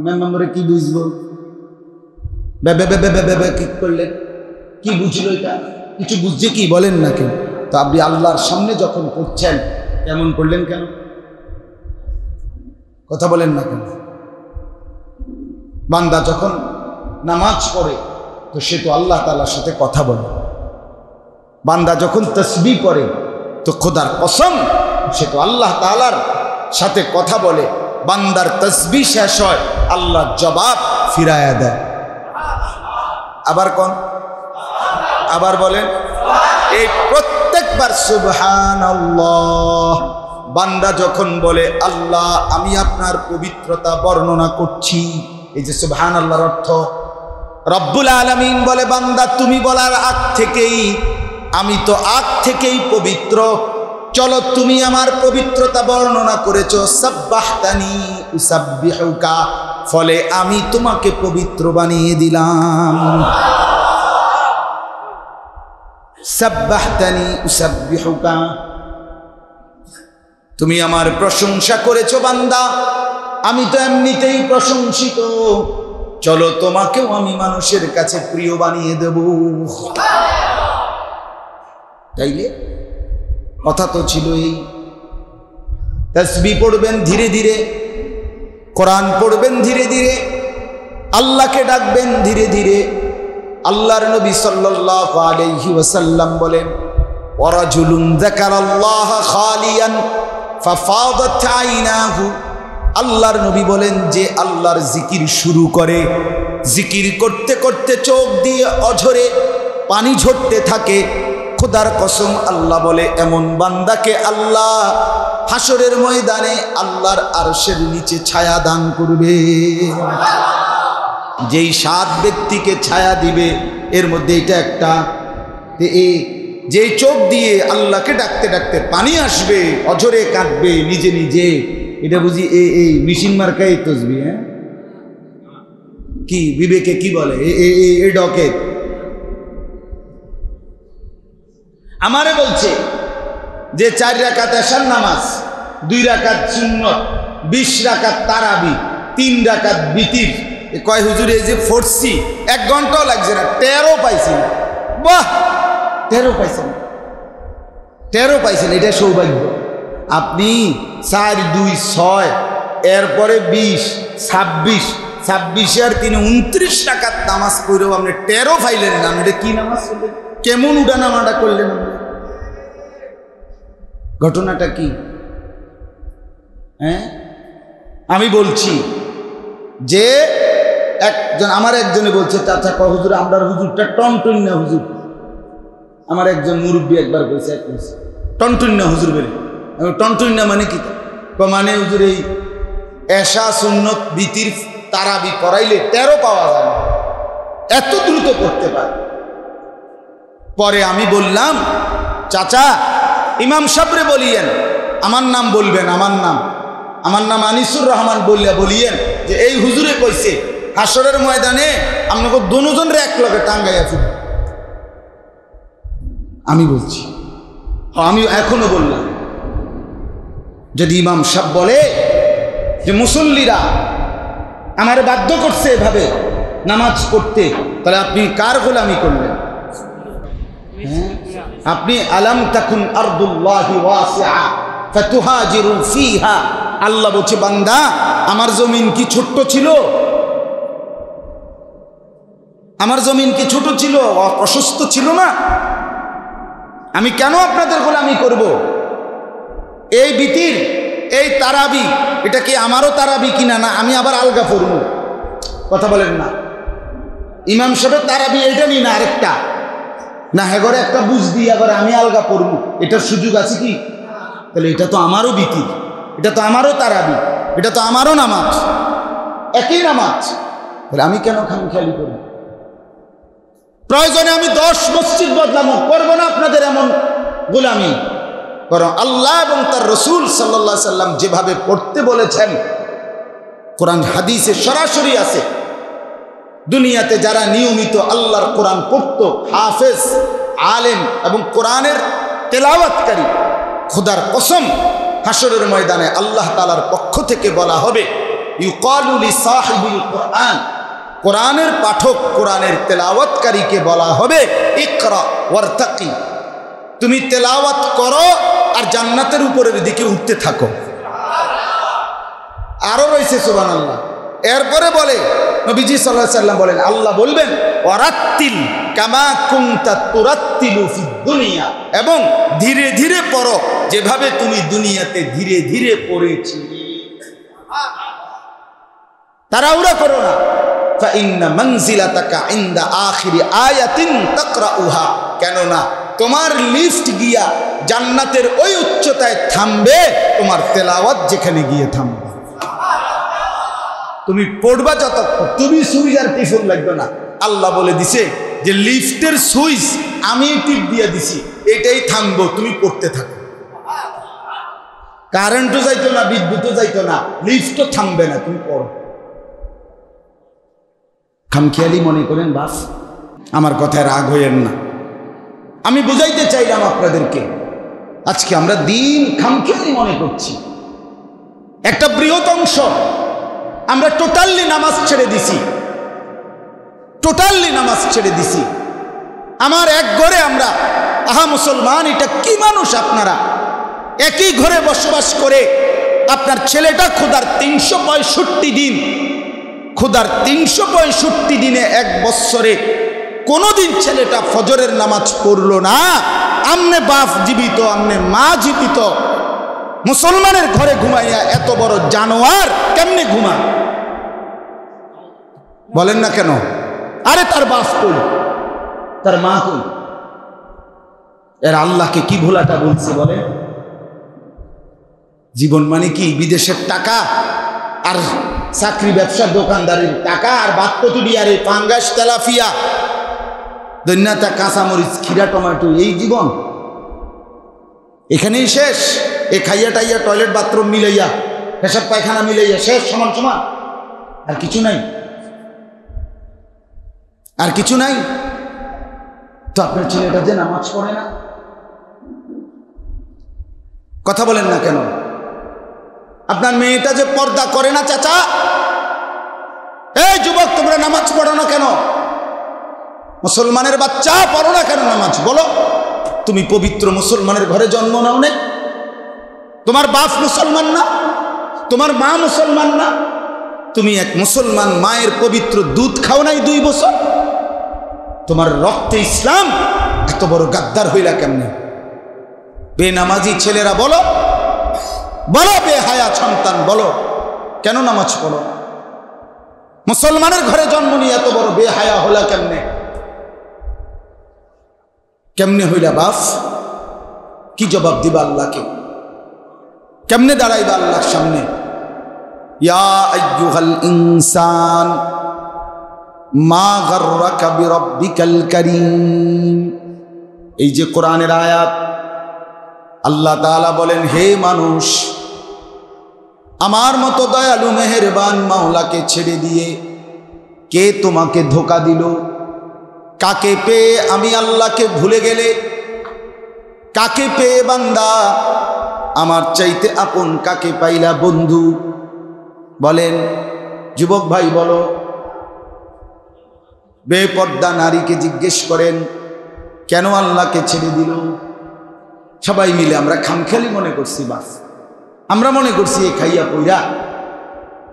মেম্বারে কি বুঝবো? কি করলেন, কি বুঝলো? এটা কিছু বুঝছে কি বলেন না কেন? তো আপনি আল্লাহর সামনে যখন করছেন কেমন করলেন? কেন কথা বলেন না কেন? বান্দা যখন নামাজ পড়ে তো সে তো আল্লাহ তাআলার সাথে কথা বলে। বান্দা যখন তাসবিহ পড়ে তো খোদার কসম সে তো আল্লাহ তাআলার সাথে কথা বলে। বান্দার তাসবিহ শেষ হয়, আল্লাহ জবাব ফিরায়া দেয়। আবার কোন, আবার বলেন, এই প্রত্যেকবার সুবহানাল্লাহ বান্দা যখন বলে আল্লাহ আমি আপনার পবিত্রতা বর্ণনা করছি, এই যে সুবহানাল্লাহর অর্থ রব্বুল আলামিন বলে বান্দা তুমি বলার আগ থেকেই আমি তো আগ থেকেই পবিত্র, চলো তুমি আমার পবিত্রতা বর্ণনা করেছো, সাব্বাহতানি উসাব্বিহুকা, ফলে আমি তোমাকে পবিত্র বানিয়ে দিলাম। সাব্বাহতানি উসাব্বিহুকা, তুমি আমার প্রশংসা করেছো বান্দা, আমি তো এমনিতেই প্রশংসিত, চলো তোমাকেও আমি মানুষের কাছে প্রিয় বানিয়ে দেব। তাইলে কথা তো ছিল এই, তাসবিহ পড়বেন ধীরে ধীরে, কোরআন পড়বেন ধীরে ধীরে, আল্লাহকে ডাকবেন ধীরে ধীরে। আল্লাহর নবী সাল্লাল্লাহু আলাইহি ওয়াসাল্লাম বলেন, ওয়ারাজুলুন যাকারাল্লাহ খালিয়ান ফাফাদাত আইনাহু, আল্লাহর নবী বলেন যে আল্লাহর জিকির শুরু করে, জিকির করতে করতে চোখ দিয়ে অঝরে পানি ঝরতে থাকে, খোদার কসম আল্লাহ বলে এমন বান্দাকে আল্লাহ হাসরের ময়দানে আল্লাহর আরশের নিচে ছায়া দান করবে। যেই 7 ব্যক্তিকে ছায়া দিবে এর মধ্যে এটা একটা। যেই চোখ দিয়ে আল্লাহকে ডাকতে ডাকতে পানি আসবে, অঝরে কাঁদবে নিজে নিজে, এটা বুঝি এই মেশিন মার্কাই তসবিহ। হ্যাঁ, কি বিবেকে কি বলে এ ডকে আমারে বলছে যে 4 রাকাত এশার নামাজ, 2 রাকাত সুন্নত, 20 রাকাত তারাবি, 3 রাকাত বিতির, কয় হুজুর এই যে ফোর্সি 1 ঘন্টাও লাগছে না, 13 পাইছি না। বাহ, 13 পাইছেন, 13 পাইছেন, এটা সৌভাগ্য। আপনি 4, 2, 6 এরপরে 20, 26, 26 আর 3 29 রাকাত নামাজ পড়েও আপনি 13 পাইলেন না। এটা কি নামাজ পড়লেন? কেমন উঠা নামাটা করলেন? ঘটনাটা কি? হ্যাঁ, আমি বলছি যে আমার একজনে বলছে, চাচা কয় হুজুর আমরার হুজুরটা টনটন্যা হুজুর। আমার একজন মুরব্বী একবার কইছে, টনটন্যা হুজুর বলে। আমি টনটন্যা মানে কি? মানে হুজুর এই এশা সুন্নত বিতির তারাবি পড়াইলে 13 পাওয়া যায় না, এত দ্রুত করতে পারে। পরে আমি বললাম, চাচা ইমাম সাহেবরে বলিয়েন, আমার নাম বলবেন, আমার নাম আনিসুর রহমান বলিয়েন যে এই হুজুরে কইছে হাসরের ময়দানে আপনাকে দুজনরে এক লগে টাঙ্গাই আছে। আমি বলছি, আমি এখনো বললাম, যদি ইমাম সাহেব বলে যে মুসল্লিরা আমার বাধ্য করছে এভাবে নামাজ পড়তে, তাহলে আপনি কার গোলামি করলেন? আপনি আলাম তাকুন আরদুল্লাহি ওয়াসিআ ফাতুহাজিরু ফিহা। আল্লাহ বলছে, বান্দা আমার জমিন কি ছোট্ট ছিল? আমার জমিন কি ছোট ছিল, অপ্রশস্ত ছিল না? আমি কেন আপনাদের গোলামি করব? এই বিতির, এই তারাবি, এটা কি আমারও তারাবি কিনা? না আমি আবার আলগা পড়ব? কথা বলেন না। ইমাম সাহেবের তারাবি এইটা নি না আরেকটা না, হেগরে একটা বুঝ দিয়ে আবার আমি আলগা পড়ব, এটার সুযোগ আছে কি? তাহলে এটা তো আমারও বিতির, এটা তো আমারও তারাবি, এটা তো আমারও নামাজ, একই নামাজ। তাহলে আমি কেন খামখেয়ালি করব? প্রয়োজনে আমি 10 মসজিদ বদলামো, করবো না আপনাদের এমন গোলামি। বরং আল্লাহ এবং তার রসুল সাল্লাল্লাহু আলাইহি সাল্লাম যেভাবে পড়তে বলেছেন, কোরআন হাদিসে সরাসরি আছে। দুনিয়াতে যারা নিয়মিত আল্লাহর কোরআন পড়ত, হাফেজ, আলেম এবং কোরআনের তেলাওয়াতকারী, খোদার কসম হাসরের ময়দানে আল্লাহ তাআলার পক্ষ থেকে বলা হবে, ইউকালু লিসাহিবিল কোরআন, কোরআনের পাঠক, কোরআনের তেলাওয়াতকারীকে বলা হবে, ইকরা ওয়ারতাকি, তুমি তেলাওয়াত করো আর জান্নাতের উপরের দিকে উঠতে থাকো। আরো রয়েছে সুবহানাল্লাহ। এরপরে বলে নবীজি সাল্লাল্লাহু আলাইহি সাল্লাম বলেন, আল্লাহ বলবেন ওয়ারাত্তিল কামা কুনতা তুরাত্তিলু ফিদ দুনিয়া, এবং ধীরে ধীরে পড়ো যেভাবে তুমি দুনিয়াতে ধীরে ধীরে পড়েছিলে। তাড়াহুড়া করো না। ফাইন্না মানজিলাতাকা ইনদা আখিরি আয়াতিন তাকরাউহা, কেননা তোমার লিফট গিয়া জান্নাতের ওই উচ্চতায় থামবে তোমার তেলাওয়াত যেখানে গিয়ে থামবে। তুমি পড়বা যতক্ষণ, তুমি সুইচ আর টিফুন লাগবে না। আল্লাহ বলে দিছে যে লিফটের সুইচ আমি টিপ দিয়ে দিছি, এটাই থামবো, তুমি পড়তে থাকো। কারেন্টও যাইতো না, বিদ্যুৎও যাইতো না, লিফটও থামবে না, তুমি পড়ো। খামখেয়ালি মনে করেন বাস, আমার কথায় রাগ হইয়েন না। আমি বুঝাইতে চাইলাম আপনাদেরকে, আজকে আমরা দিন খামখেয়ালি মনে করছি। একটা বৃহৎ অংশ আমরা টোটালি নামাজ ছেড়ে দিছি, টোটালি নামাজ ছেড়ে দিছি। আমার এক ঘরে আমরা, আহা মুসলমান, এটা কি মানুষ আপনারা? একই ঘরে বসবাস করে আপনার ছেলেটা ক্ষুধার 365 দিন, ক্ষুধার 365 দিনে এক বৎসরে কোনোদিন ছেলেটা ফজরের নামাজ পড়লো না। আমনে বাপ জীবিত, আমনে মা জীবিত, মুসলমানের ঘরে ঘুমাইয়া এত বড় জানোয়ার কেমনে ঘুমায়? বলেন না কেন? আরে তার বাপ কই, তার মা কই? এর আল্লাহকে কি ভোলাটা বলছে বলে? জীবন মানে কি? বিদেশের টাকা আর চাকরি, ব্যবসার, দোকানদারির টাকা আর বাতপতুরি আর এই পাঙ্গাস, তেলাপিয়া, দৈন্যতা, কাঁচামরিচ, খিরা, টমেটো, এই জীবন এখানেই শেষ। এ খাইয়া টাইয়া, টয়লেট বাথরুম মিলাইয়া, পেশাব পায়খানা মিলাইয়া শেষ, সমান সমান, আর কিছু নাই, আর কিছু নাই। তো আপনার ছেলেটা যে নামাজ পড়ে না, কথা বলেন না কেন? আপনার মেয়েটা যে পর্দা করে না, চাচা, এই যুবক, তোমরা নামাজ পড়ো না কেন? মুসলমানের বাচ্চা পড়ো না কেন নামাজ? বলো, তুমি পবিত্র মুসলমানের ঘরে জন্ম নাও নাই? তোমার বাপ মুসলমান না? তোমার মা মুসলমান না? তুমি এক মুসলমান মায়ের পবিত্র দুধ খাও নাই 2 বছর? তোমার রক্তে ইসলাম, এত বড় গাদ্দার হইলা কেমনে? বেনামাজি ছেলেরা বলো, বলো বেহায়া সন্তান বলো, কেন নামাজ পড়ো? মুসলমানের ঘরে জন্ম নিয়ে এত বড় বেহায়া হলা কেমনে? কেমনে হইলা বাপ? কি জবাব দিবা আল্লাহকে? কেমনে দাঁড়াইবা আল্লাহর সামনে? ইয়া আইয়ুহাল ইনসান মা গাররাকা বিরাব্বিকাল কারীম। এই যে কোরআনের আয়াত, আল্লাহ তাআলা বলেন, হে মানুষ, আমার মতো দয়ালু মেহেরবান মাওলাকে ছেড়ে দিয়ে কে তোমাকে ধোঁকা দিল? কাকে পেয়ে আমি আল্লাহকে ভুলে গেলে? কাকে পেয়ে বান্দা আমার চাইতে আপন কাকে পাইলা বন্ধু? বলেন যুবক ভাই, বলো। বেপর্দা নারীকে জিজ্ঞেস করেন কেন আল্লাহকে ছেড়ে দিল? সবাই মিলে আমরা খামখেয়ালি মনে করছি, বাস আমরা মনে করছি এ খাইয়া পইরা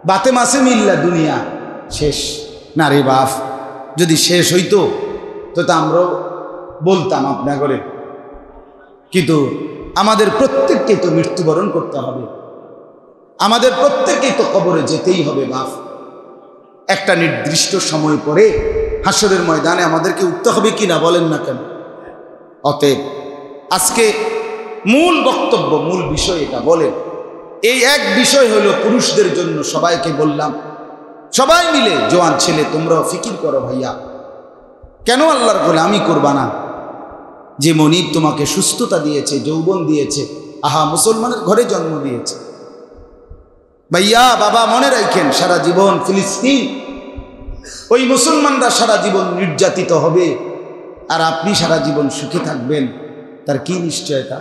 বাতে মাসে মিল্লা দুনিয়া শেষ। না রে বাপ, যদি শেষ হইতো তো আমরাও বলতাম আপনা করে, কিন্তু আমাদের প্রত্যেককে তো মৃত্যুবরণ করতে হবে, আমাদের প্রত্যেককেই তো কবরে যেতেই হবে বাপ। একটা নির্দিষ্ট সময় পরে হাসরের ময়দানে আমাদেরকে উঠতে হবে কিনা বলেন না কেন? অতএব আজকে মূল বক্তব্য, মূল বিষয় এটা বলেন। এই এক বিষয় হলো পুরুষদের জন্য, সবাইকে বললাম, সবাই মিলে জওয়ান ছেলে তোমরাও ফিকির করো ভাইয়া, কেন আল্লাহর গোলামি করবা না? যে মনিব তোমাকে সুস্থতা দিয়েছে, যৌবন দিয়েছে, আহা মুসলমানের ঘরে জন্ম দিয়েছে। ভাইয়া বাবা মনে রাখেন, সারা জীবন ফিলিস্তিন, ওই মুসলমানরা সারা জীবন নির্যাতিত হবে আর আপনি সারা জীবন সুখে থাকবেন, তার কি নিশ্চয়তা?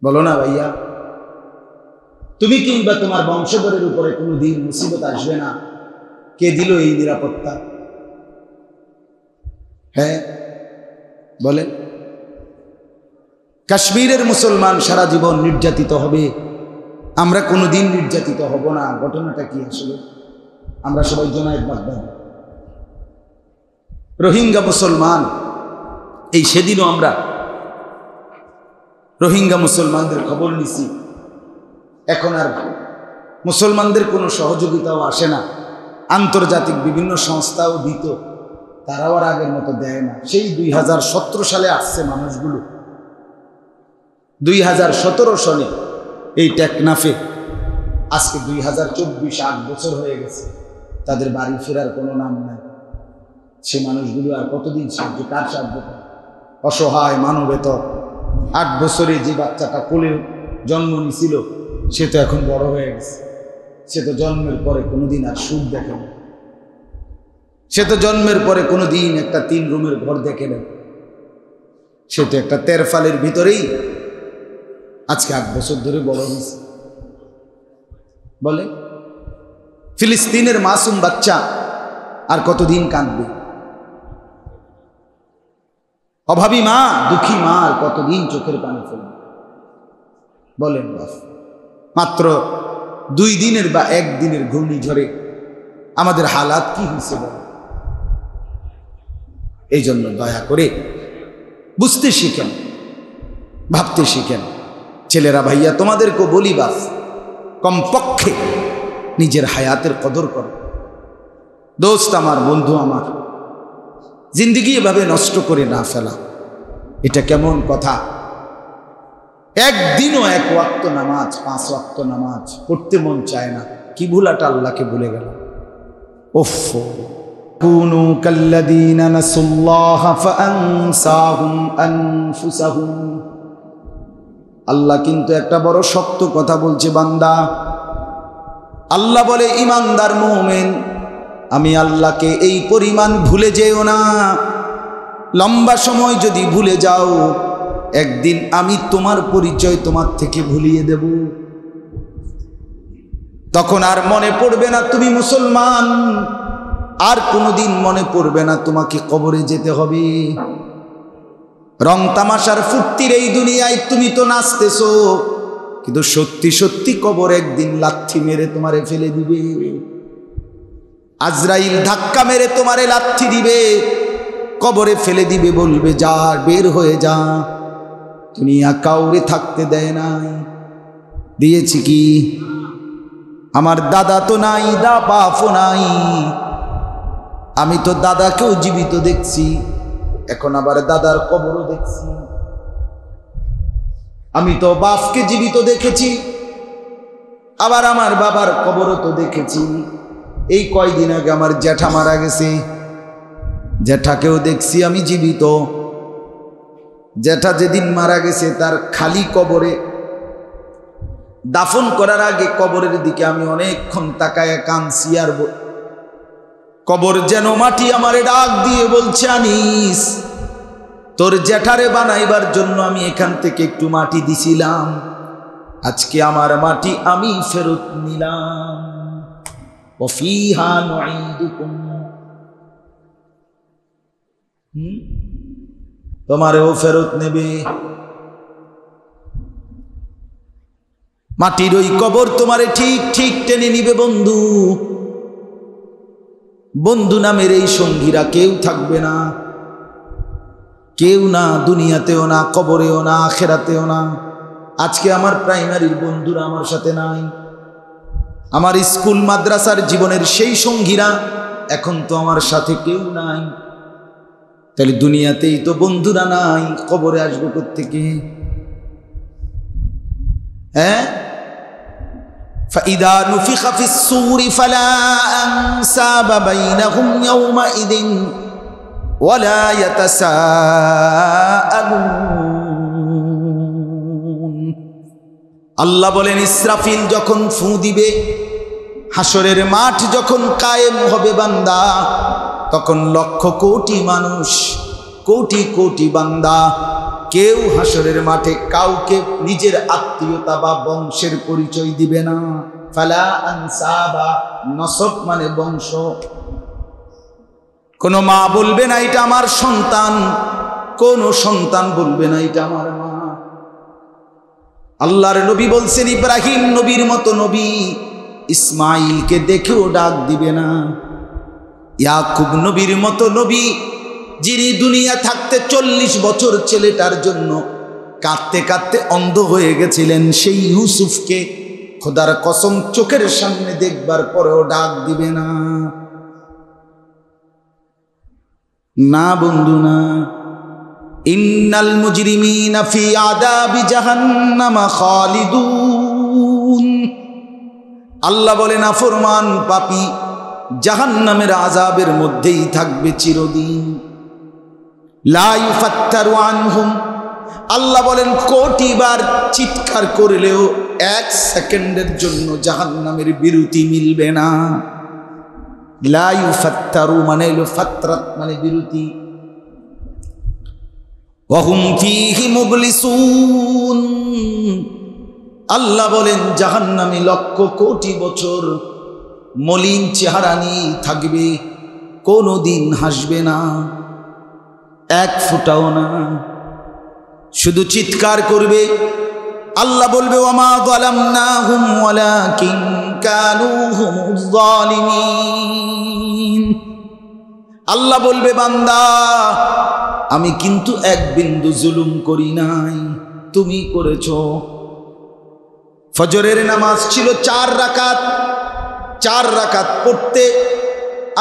বলো না ভাইয়া। তুমি কিংবা তোমার বংশধরের উপরে কোনো দিন মুসিবত আসবে না। কে দিল এই নিরাপত্তা? হ্যাঁ বলেন। কাশ্মীরের মুসলমান সারা জীবন নির্যাতিত হবে, আমরা কোনোদিন নির্যাতিত হব না। ঘটনাটা কি আসলে? আমরা সবাই জোনায়েদ বাগদাদি। রোহিঙ্গা মুসলমান, এই সেদিনও আমরা রোহিঙ্গা মুসলমানদের খবর নিছি। এখন আর মুসলমানদের কোনো সহযোগিতাও আসে না। আন্তর্জাতিক বিভিন্ন সংস্থাও দিত, তারাও আর আগের মতো দেয় না। সেই 2017 সালে আসছে মানুষগুলো, 2017 সনে এই টেকনাফে। আজকে 2024, 8 বছর হয়ে গেছে, তাদের বাড়ি ফেরার কোনো নাম নাই। সে মানুষগুলো আর কতদিন সাহায্য, কার সাহায্য? অসহায় মানবেতর। 8 বছরে যে বাচ্চাটা কোলে জন্ম নিছিল সে তো এখন বড় হয়ে গেছে। সে তো জন্মের পরে কোনোদিন আর সুখ দেখে না। সে তো জন্মের পরে কোনোদিন একটা 3 রুমের ঘর দেখে না। সে তো একটা তেরফালের ভিতরেই আজকে 8 বছর ধরে বড় হয়েছে। বলে ফিলিস্তিনের মাসুম বাচ্চা আর কতদিন কাঁদবে? অভাবী মা, দুঃখী মা আর কতদিন চোখের পানি ফেলবে? বলেন বাস। মাত্র 2 দিনের বা 1 দিনের ঘূর্ণিঝড়ে আমাদের হালাত কি হয়েছে বল? এই জন্য দয়া করে বুঝতে শিখেন, ভাবতে শিখেন। ছেলেরা ভাইয়া তোমাদেরকে বলি বাস, কমপক্ষে নিজের হায়াতের কদর করো। দোস্ত আমার, বন্ধু আমার, জিন্দেগি এভাবে নষ্ট করে না ফেলা, এটা কেমন কথা? একদিনও 1 ওয়াক্ত নামাজ, 5 ওয়াক্ত নামাজ পড়তে মন চায় না। কি ভুলাটা আল্লাহকে ভুলে গেল। উফ, কুনু কাল্লাযীনা নাসুল্লাহ ফাআনসাহুম আনফুসাহুম। আল্লাহ কিন্তু একটা বড় শক্ত কথা বলছে বান্দা। আল্লাহ বলে, ইমানদার মুমিন, আমি আল্লাহকে এই পরিমাণ ভুলে যেও না। লম্বা সময় যদি ভুলে যাও, একদিন আমি তোমার পরিচয় তোমার থেকে ভুলিয়ে দেব। তখন আর মনে পড়বে না তুমি মুসলমান, আর কোনোদিন মনে পড়বে না তোমাকে কবরে যেতে হবে। রং তামাশার ফুর্তির এই দুনিয়ায় তুমি তো নাচতেছো, কিন্তু সত্যি সত্যি কবর একদিন লাথি মেরে তোমারে ফেলে দিবে। আজরাইল ধাক্কা মেরে তোমারে লাথি দিবে, কবরে ফেলে দিবে, বলবে যা, বের হয়ে যা। দুনিয়া কাউরে থাকতে দেয় নাই, দিয়েছি কি? আমার দাদা তো নাই, বাপও নাই। আমি তো দাদাকেও জীবিত দেখছি, এখন আবার দাদার কবরও দেখছি। আমি তো বাপকে জীবিত দেখেছি, আবার আমার বাবার কবরও তো দেখেছি। এই কয়দিন আগে আমার জ্যাঠা মারা গেছে, জ্যাঠাকেও দেখছি আমি জীবিত। জ্যাঠা যেদিন মারা গেছে তার খালি কবরে দাফন করার আগে কবরের দিকে আমি অনেকক্ষণ তাকায় কাঁদছি। আর কবর যেন মাটি আমারে ডাক দিয়ে বলছে, আনিস তোর জ্যাঠারে বানাইবার জন্য আমি এখান থেকে একটু মাটি দিছিলাম, আজকে আমার মাটি আমি ফেরত নিলাম। ওয়াফিহা নুঈদুকুম, তোমারেও ফেরত নেবে। মাটির ওই কবর তোমারে ঠিক ঠিক টেনে নিবে বন্ধু। বন্ধু নামের এই সঙ্গীরা কেউ থাকবে না, কেউ না, দুনিয়াতেও না, কবরেও না, আখেরাতেও না। আজকে আমার প্রাইমারির বন্ধুরা আমার সাথে নাই, আমার স্কুল মাদ্রাসার জীবনের সেই সঙ্গীরা এখন তো আমার সাথে কেউ নাই। তাহলে দুনিয়াতেই তো বন্ধুরা নাই, কবরে আসবো কোত্থেকে? হ্যাঁ, فإذا نفخ في الصور فلا أنساب بينهم يومئذ ولا يتساءلون। আল্লাহ বলেন, ইসরাফিল যখন ফু দিবে, হাসরের মাঠ যখন কায়েম হবে বান্দা, তখন লক্ষ কোটি মানুষ, কোটি কোটি বান্দা, কেউ হাসরের মাঠে কাউকে নিজের আত্মীয়তা বা বংশের পরিচয় দিবে না। ফালা আনসাবা, নসব মানে বংশ। কোনো মা বলবে না এটা আমার সন্তান, কোনো সন্তান বলবে না এটা আমার মা। আল্লাহর নবী বলছেন, ইব্রাহিম নবীর মতো নবী ইসমাইলকে দেখেও ডাক দিবে না। ইয়াকুব নবীর মতো নবী, যিনি দুনিয়া থাকতে 40 বছর ছেলেটার জন্য কাঁদতে কাঁদতে অন্ধ হয়ে গেছিলেন, সেই ইউসুফকে খোদার কসম চোখের সামনে দেখবার পরেও ডাক দিবে না। না বন্ধু না। ইন্নাল মুজরিমিনা ফি আযাবি জাহান্নাম খালিদুন। আল্লাহ বলেন, নাফরমান পাপী জাহান্নামের আযাবের মধ্যেই থাকবে চিরদিন। লা ইউফাত্তারু আনহুম, আল্লাহ বলেন কোটিবার চিৎকার করলেও 1 সেকেন্ডের জন্য জাহান্নামের বিরতি মিলবে না। লা ইউফাত্তারু মানে হলো ফাতরাত মানে বিরতি। ওয়া হুম ফীহি মুবলিসুন, আল্লাহ বলেন জাহান্নামী লক্ষ কোটি বছর মলিন চেহারা নিয়ে থাকবে, কোনোদিন হাসবে না, এক ফোঁটাও না, শুধু চিৎকার করবে। আল্লাহ বলবে, ওয়ামা যালামনাহুম ওয়ালাকিন কানু হুমুজ জালিমিন। আল্লাহ বলবে, বান্দা আমি কিন্তু এক বিন্দু জুলুম করি নাই, তুমি করেছো। ফজরের নামাজ ছিল 4 রাকাত, 4 রাকাত পড়তে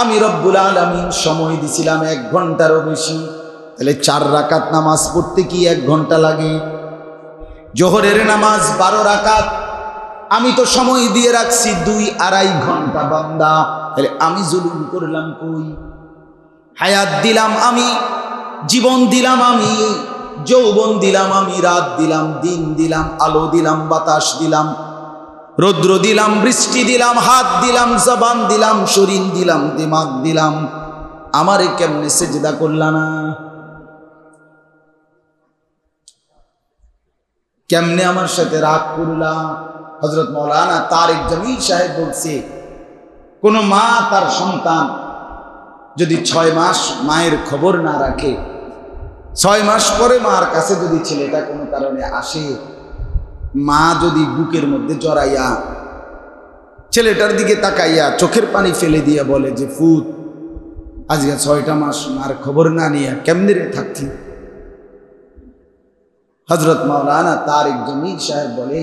আমি রব্বুল আলামিন সময় দিছিলাম 1 ঘন্টারও বেশি। তাহলে 4 রাকাত নামাজ পড়তে কি 1 ঘন্টা লাগে? জোহরের নামাজ 12 রাকাত, আমি তো সময় দিয়ে রাখছি 2-2.5 ঘন্টা। বান্দা, তাহলে আমি জুলুম করলাম কই? হায়াত দিলাম আমি, জীবন দিলাম আমি, যৌবন দিলাম আমি, রাত দিলাম, দিন দিলাম, আলো দিলাম, বাতাস দিলাম, রৌদ্র দিলাম, বৃষ্টি দিলাম, হাত দিলাম, জবান দিলাম, শরীর দিলাম, দিমাগ দিলাম, আমারে কেমনে সেজদা করলা না? কেমনে আমার সাথে রাগ করলা? হযরত মাওলানা তারেক জামিল সাহেব বলছে, কোন মা তার সন্তান যদি 6 মাস মায়ের খবর না রাখে, 6 মাস পরে মার কাছে যদি ছেলেটা কোনো কারণে আসে, মা যদি বুকের মধ্যে জড়াইয়া ছেলেটার দিকে তাকাইয়া চোখের পানি ফেলে দিয়ে বলে যে, ফুত আজকে 6টা মাস মার খবর না নিয়ে কেমনে রে থাকতি? হযরত মাওলানা তারিক জমির সাহেব বলে,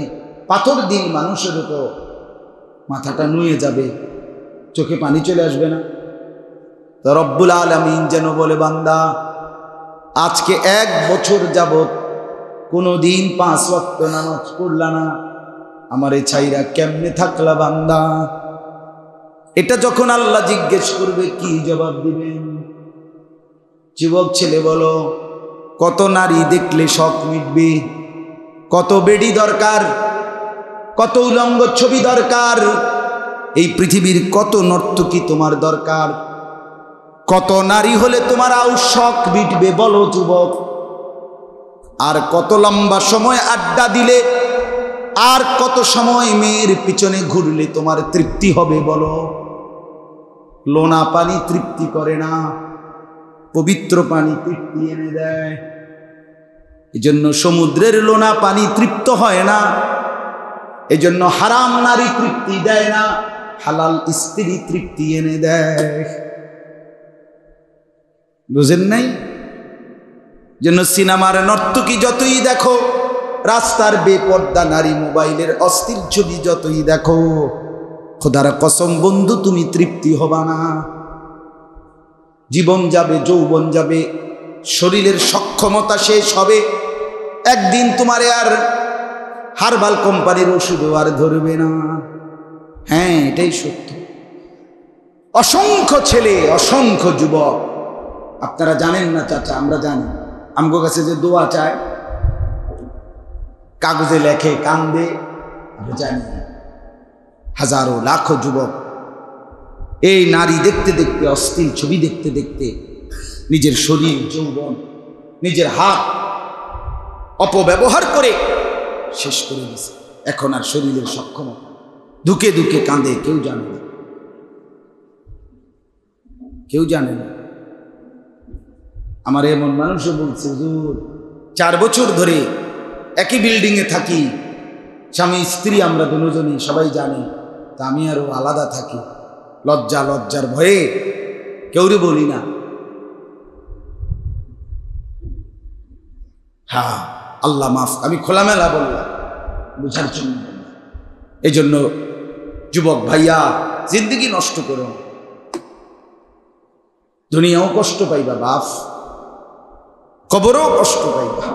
পাথর দিন মানুষের তো মাথাটা নুয়ে যাবে, চোখে পানি চলে আসবে না? তো রব্বুল আলামিন যেন বলে, বান্দা আজকে 1 বছর যাবত কোনোদিন 5 ওয়াক্ত নামাজ পড়লা না, আমারে ছাইরা কেমনে থাকলা বান্দা? এটা যখন আল্লাহ জিজ্ঞেস করবে কি জবাব দিবেন? যুবক ছেলে বলো, কত নারী দেখলে শখ মিটবে? কত বেডি দরকার, কত উলঙ্গ ছবি দরকার? এই পৃথিবীর কত নর্তকী তোমার দরকার? কত নারী হলে তোমার শখ মিটবে বলো যুবক? আর কত লম্বা সময় আড্ডা দিলে, আর কত সময় মেয়ের পিছনে ঘুরলে তোমার তৃপ্তি হবে বলো? লোনা পানি তৃপ্তি করে না, পবিত্র পানি তৃপ্তি এনে দেয়। এজন্য সমুদ্রের লোনা পানি তৃপ্ত হয় না, এজন্য হারাম নারী তৃপ্তি দেয় না, হালাল স্ত্রী তৃপ্তি এনে দেয়। বুঝেন নাই? জন্য সিনেমার নর্তকী যতই দেখো, রাস্তার বেপর্দা নারী, মোবাইলের অস্থির ছবি যতই দেখো, খোদার কসম বন্ধু তুমি তৃপ্তি হবা না। জীবন যাবে, যৌবন যাবে, শরীরের সক্ষমতা শেষ হবে, একদিন তোমারে আর হার্বাল কোম্পানির ওষুধও আর ধরবে না। হ্যাঁ, এটাই সত্য। অসংখ্য ছেলে, অসংখ্য যুবক, আপনারা জানেন না চাচা, আমরা জানি, আমগো কাছে যে দোয়া চায়, কাগজে লেখে, কান্দে, আমরা জানি। হাজারো লাখো যুবক এই নারী দেখতে দেখতে, অশ্লীল ছবি দেখতে দেখতে নিজের শরীর, যৌবন, নিজের হাত অপব্যবহার করে শেষ করে দিয়েছে। এখন আর শরীরের সক্ষমতা, ধুকে ধুকে কাঁদে, কেউ জানে না, কেউ জানে না। আমার এমন মানুষও বলছে, হুজুর 4 বছর ধরে একই বিল্ডিংয়ে থাকি, স্বামী স্ত্রী আমরা দুজনই, সবাই জানে, তা আমি আরো আলাদা থাকি, লজ্জার ভয়ে কেউরে বলি না। হ্যাঁ, আল্লাহ মাফ, আমি খোলামেলা বললাম, বুঝার জন্য। এই জন্য যুবক ভাইয়া, জিন্দগি নষ্ট করো, দুনিয়াও কষ্ট পাইবা বাপ, কবরও কষ্ট পাইবা,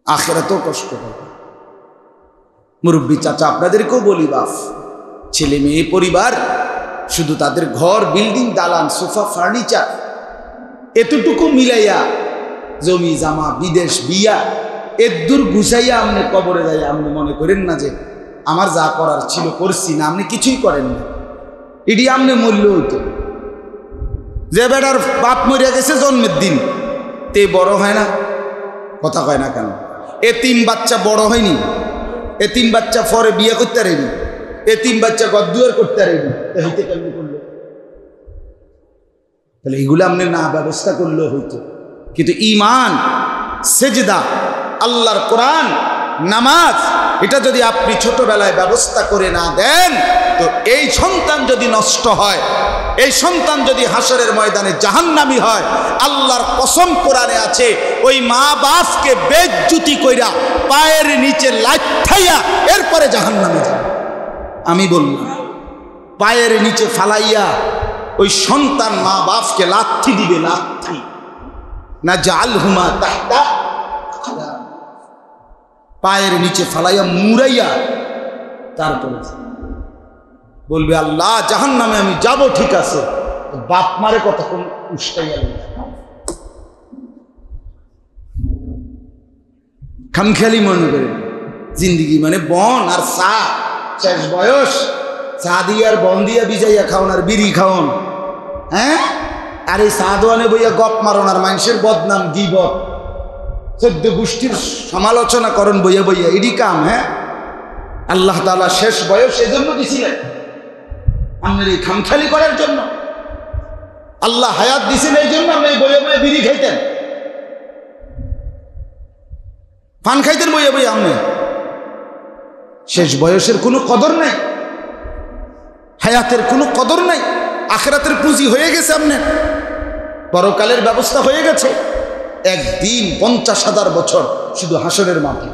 আখিরাতেও কষ্ট পাইবা। মুরব্বী চাচা আপনাদেরকেও বলি, বাপ, ছেলে মেয়ে পরিবার, শুধু তাদের ঘর, বিল্ডিং, দালান, সোফা, ফার্নিচার, এতটুকু মিলাইয়া জমি জামা, বিদেশ, বিয়া, এদূর গুছাইয়া আপনি কবরে যাই, আপনি মনে করেন না যে আমার যা করার ছিল করছি না, আপনি কিছুই করেন না, এটি আপনি মূল্য হইতো। যে বেটার বাপ মরিয়া গেছে জন্মের দিন, তে বড় হয় না, কথা কয় না কেন? এতিম বাচ্চা বড় হয়নি, এতিম বাচ্চা পরে বিয়ে করতে পারেনি, এতিম বাচ্চা গদ্দুয়ার করতে পারেনি, হইতে কেমনি করলো? তাহলে এগুলো আপনি না ব্যবস্থা করলেও হইতো। কিন্তু ঈমান, সেজদা, আল্লাহর কোরআন, নামাজ, এটা যদি আপনি ছোটবেলায় ব্যবস্থা করে না দেন, তো এই সন্তান যদি নষ্ট হয়, এই সন্তান যদি হাসরের ময়দানে জাহান্নামী হয়, আল্লাহর কসম কোরআনে আছে, ওই মা বাপকে বেজ্জুতি কইরা পায়ের নিচে লাথিয়া এরপরে জাহান্নামে যাবে। আমি বললাম, পায়ের নিচে ফালাইয়া ওই সন্তান মা বাপকে লাথি দিবে, লাথি না, জালহুমা তাহতা, পায়ের নিচে ফালাইয়া মুড়াইয়া তারপরে বলবে, আল্লাহ জাহান্নামে আমি যাব, ঠিক আছে, বাপ মারে কতক্ষণ উস্কাইয়া খামখেয়ালি মনে করে। জিন্দিগি মানে বন আর চা, শেষ বয়স, চা দিয়ে আর বন দিয়া ভিজাইয়া খাওন আর বিড়ি খাওন। হ্যাঁ, আর এই চা দোয়ানে বইয়া গপ মারন আর মানুষের বদনাম, গিবত, 14 গোষ্ঠীর সমালোচনা করেন বইয়া বইয়া, এডি কাম। হ্যাঁ, আল্লাহ তাআলা শেষ বয়স এজন্য দিছিলেন, আপনার এই খামখেয়ালি করার জন্য। আল্লাহ হায়াত দিছেন এই জন্য আপনি বইয়া বইয়া বিড়ি খাইতেন, পান খাইতেন বইয়া বইয়া। আপনি শেষ বয়সের কোনো কদর নাই, হায়াতের কোনো কদর নাই, আখিরাতের পুঁজি হয়ে গেছে, আপনার পরকালের ব্যবস্থা হয়ে গেছে। একদিন 50,000 বছর শুধু হাসরের মাঠে।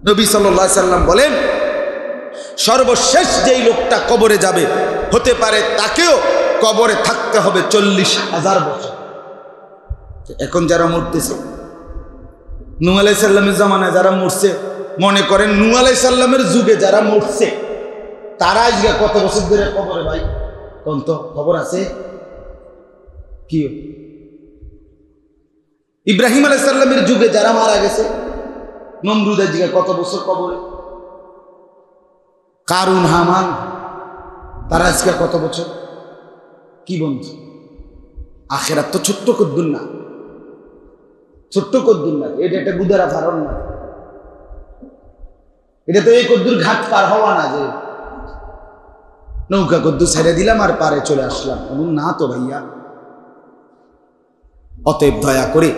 নবী সাল্লাল্লাহু আলাইহি সাল্লাম বলেন, সর্বশেষ যেই লোকটা কবরে যাবে, হতে পারে তাকেও কবরে থাকতে হবে 40,000 বছর। এখন যারা মরতেছে, নূহ আলাইহিস সালামের জামানায় যারা মরছে, মনে করেন নূহ আলাইহিস সালামের যুগে যারা মরছে, তারা আজকে কত বছর ধরে কবরে? ভাই কোন তো খবর আছে কি? ইব্রাহিম আলাইহিস সালামের যুগে যারা মারা গেছে, নমরুদ আজকে কত বছর কবরে? কারুন, হামান, তারা আজকে কত বছর? কি বন্ধু, আখেরাত তো ছোট্ট কদ্দুর না, ছোট্ট কদ্দুর না, এটা একটা গুদারা ফারণ না, এটা তো এই কদ্দুর ঘাট পার হওয়া না যে নৌকা কদ্দুর ছেড়ে দিলাম আর পারে চলে আসলাম, এমন না তো ভাইয়া। অতএব দয়া করে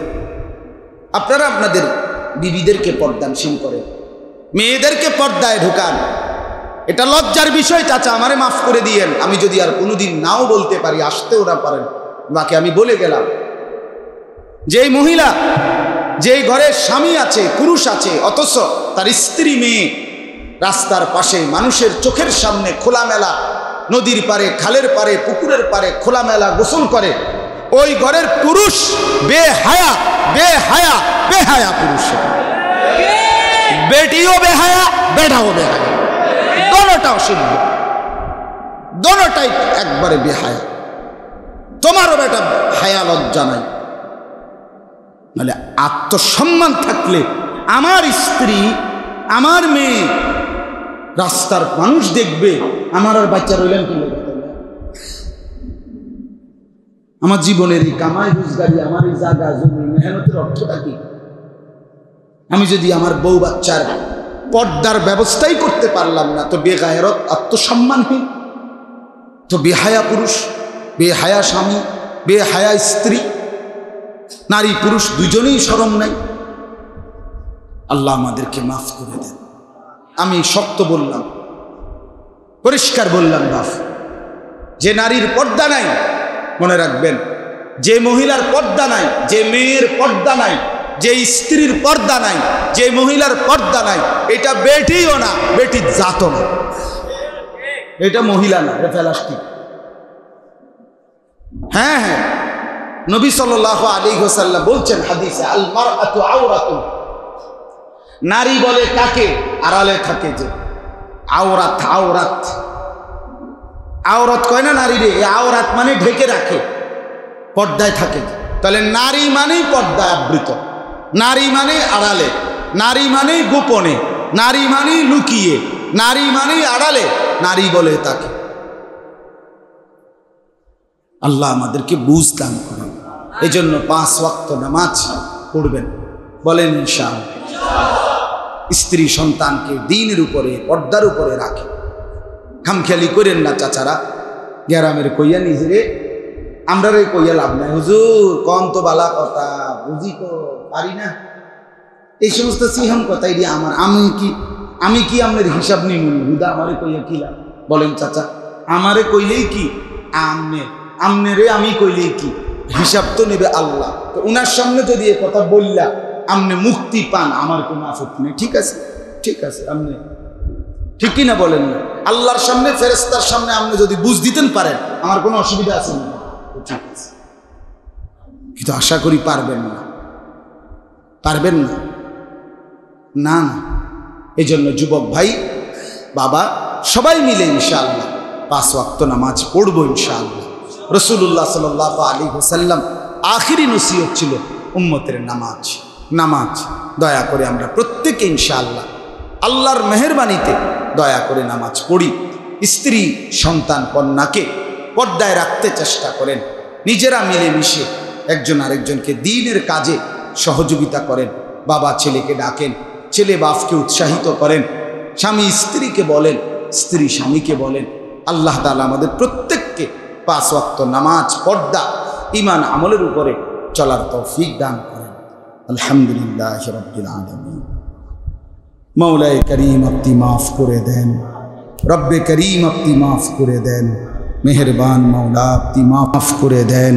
আপনারা আপনাদের বিবিদেরকে পর্দানশীল করেন, মেয়েদেরকে পর্দায় ঢোকান। এটা লজ্জার বিষয় চাচা, আমারে মাফ করে দিয়েন, আমি যদি আর কোনোদিন নাও বলতে পারি, আসতেও না পারেন, বাকি আমি বলে গেলাম। যেই মহিলা, যেই ঘরে স্বামী আছে, পুরুষ আছে, অথচ তার স্ত্রী মেয়ে রাস্তার পাশে মানুষের চোখের সামনে খোলামেলা নদীর পারে, খালের পারে, পুকুরের পারে খোলামেলা গোসল করে, ওই ঘরের পুরুষ বেহায়া, বেহায়া, বেহায়া পুরুষ, বেটিও বেহায়া, বেটাও বেহায়া, দোনোটা অশুদ্ধ, দোনোটাই একবারে বেহায়া। তোমারও বেটা হায়া লজ্জা নাই, মানে আত্মসম্মান থাকলে আমার স্ত্রী, আমার মেয়ে, রাস্তার মানুষ দেখবে, আমার আর বাচ্চা রইলেন কি? আমার জীবনের এই কামাই রোজগারি, আমার এই জায়গা জমি মেহনতের অর্থটা কি? আমি যদি আমার বউ বাচ্চার পর্দার ব্যবস্থাই করতে পারলাম না, তো বেগায়রত, আত্মসম্মানহীন, তো বেহায়া পুরুষ, বেহায়া স্বামী, বেহায়া স্ত্রী, নারী পুরুষ দুজনেই শরম নাই। আল্লাহ আমাদেরকে মাফ করে দেন। আমি শক্ত বললাম, পরিষ্কার বললাম, বাপ, যে নারীর পর্দা নাই, মনে রাখবেন, যে মহিলার পর্দা নাই, যে মেয়ের পর্দা নাই, যে স্ত্রীর পর্দা নাই, যে মহিলার পর্দা নাই, এটা বেটিও না, বেটির জাতও না, এটা মহিলা না, এটা প্লাস্টিক। হ্যাঁ হ্যাঁ, নবী সাল্লাল্লাহু আলাইহি ওয়াসাল্লাম বলছেন হাদিসে, আল মারআতু আওরাতুন, নারী বলে কাকে? আড়ালে থাকে যে, আওরাত, আওরাত, আওরাত কয় না নারী রে, আওরাত মানে ঢেকে রাখে, পর্দায় থাকে। তাহলে নারী মানেই পর্দায় আবৃত, নারী মানে আড়ালে, নারী মানেই গোপনে, নারী মানেই লুকিয়ে, নারী মানেই আড়ালে, নারী বলে তাকে। আল্লাহ আমাদেরকে বুঝ দান করেন। এই জন্য 5 ওয়াক্ত নামাজ পড়বেন, বলেন ইনশাআল্লাহ। স্ত্রী সন্তানকে দ্বীনের উপরে, পর্দার উপরে রাখে। খামখেয়ালি করেন না চাচারা, গ্রামের কইয়া নিজেরে আমরা রে কইয়া লাভ নাই, হুজুর কন তো বালা কথা, বুঝি তো পারি না, এই সমস্ত সিহম কথাই দিয়ে আমার, আমি কি আপনার হিসাব নিমুনি, হুদা আমারে কইয়া কি লাভ? বলেন চাচা, আমারে কইলেই কি, আমনে রে আমি কইলেই কি, হিসাব তো নেবে আল্লাহ। তো উনার সামনে যদি এ কথা বললা আপনি মুক্তি পান, আমার কোনো আপত্তি নেই। ঠিক আছে, ঠিক আছে, আপনি ঠিক কিনা বলেন না? আল্লাহর সামনে, ফেরেশতার সামনে আপনি যদি বুঝ দিতেন পারেন, আমার কোনো অসুবিধা আছে না, ঠিক আছে। কিন্তু আশা করি পারবেন না, পারবেন না, না না। এই জন্য যুবক ভাই, বাবা, সবাই মিলে ইনশাআল্লাহ 5 ওয়াক্ত নামাজ পড়বো ইনশাআল্লাহ। রাসূলুল্লাহ সাল্লাল্লাহু আলাইহি ওয়াসাল্লাম আখিরি নসিহত ছিল উম্মতের নামাজ, নামাজ। দয়া করে আমরা প্রত্যেকে ইনশাআল্লাহ আল্লাহর মেহেরবানিতে দয়া করে নামাজ পড়ি। স্ত্রী, সন্তান, কন্যাকে পর্দায় রাখতে চেষ্টা করেন। নিজেরা মিলেমিশে একজন আরেকজনকে দ্বীনের কাজে সহযোগিতা করেন। বাবা ছেলেকে ডাকেন, ছেলে বাপকে উৎসাহিত করেন, স্বামী স্ত্রীকে বলেন, স্ত্রী স্বামীকে বলেন। আল্লাহ তাআলা আমাদের প্রত্যেককে 5 ওয়াক্ত নামাজ, পর্দা, ঈমান আমলের উপরে চলার তৌফিক দান করেন। আলহামদুলিল্লাহি রাব্বিল আলামিন। মৌলায়ে করিম আপনি মাফ করে দেন, রব্বে করিম আপনি মাফ করে দেন, মেহেরবান মৌলা আপনি মাফ করে দেন।